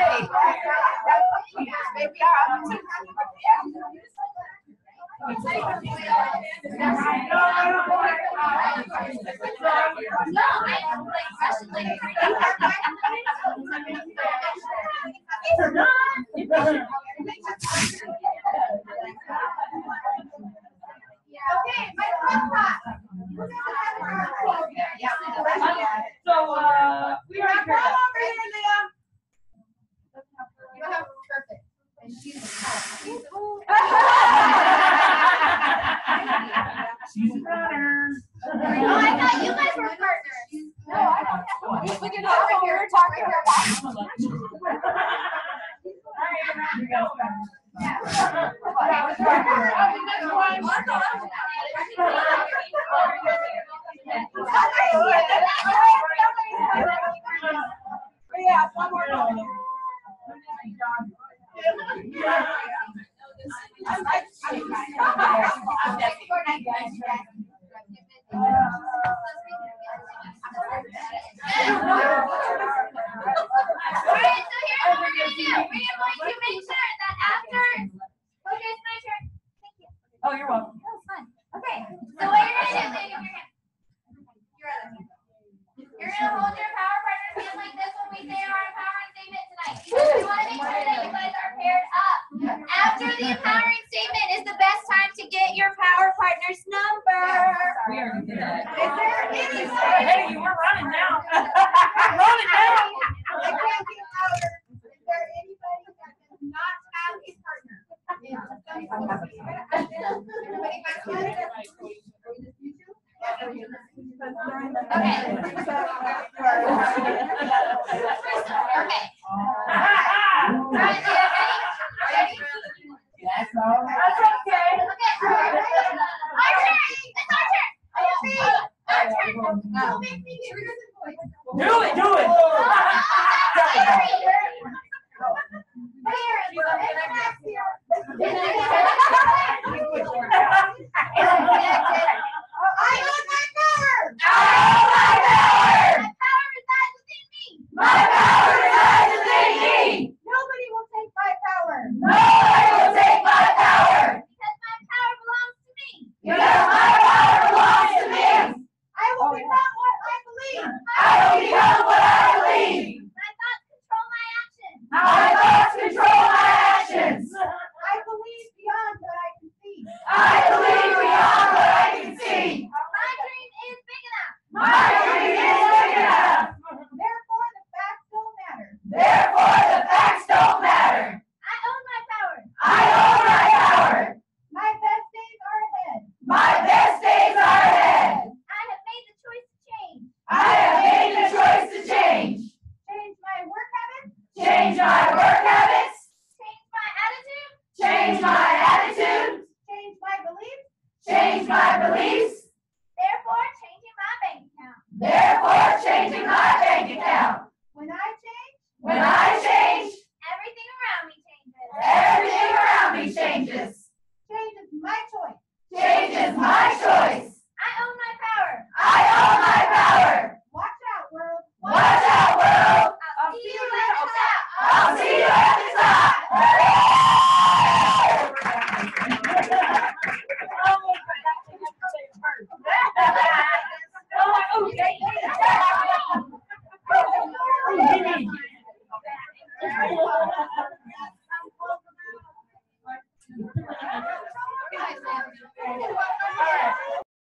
Maybe okay, my front pot. So, we already Come heard over here, Liam. You don't have perfect. And she's She's a runner. Oh, I thought you guys were partners. No, I don't have. We can talk when we were talking about. Here we go. Yeah, one more. Alright, so here's what we're gonna do. We're going to make sure that after. Okay, it's my turn. Thank you. Oh, you're welcome. That was fun. Okay, so what you're gonna do is give your hand. Your other hand. You're gonna hold your power partner's hand like this when we say our empowering statement tonight. Because we want to make sure that you guys are paired up. After the empowering statement is the best time to get your power partner's number. We already did that. Is there any Hey, you were running now. Running now. I can't get louder. Is there anybody that does not have a partner? Everybody got one? Okay. Alright, so ready? That's all. That's okay. Okay. Our turn. It's our turn. Our turn. Don't make me do this. Do it, do it. I want my power! My power resides within me. Nobody will take my power. Because my power belongs to me. I will become what I believe. My thoughts control my actions. I believe beyond what I can see. My dream is big enough. Therefore, the facts don't matter. I own my power. My best days are ahead. I have made the choice to change. Change my work habits. Change my attitude. Change my beliefs. Therefore, changing my bank account. When I change, Everything around me changes. Change is my choice. I own my power. watch out, world. I'll see you at the top.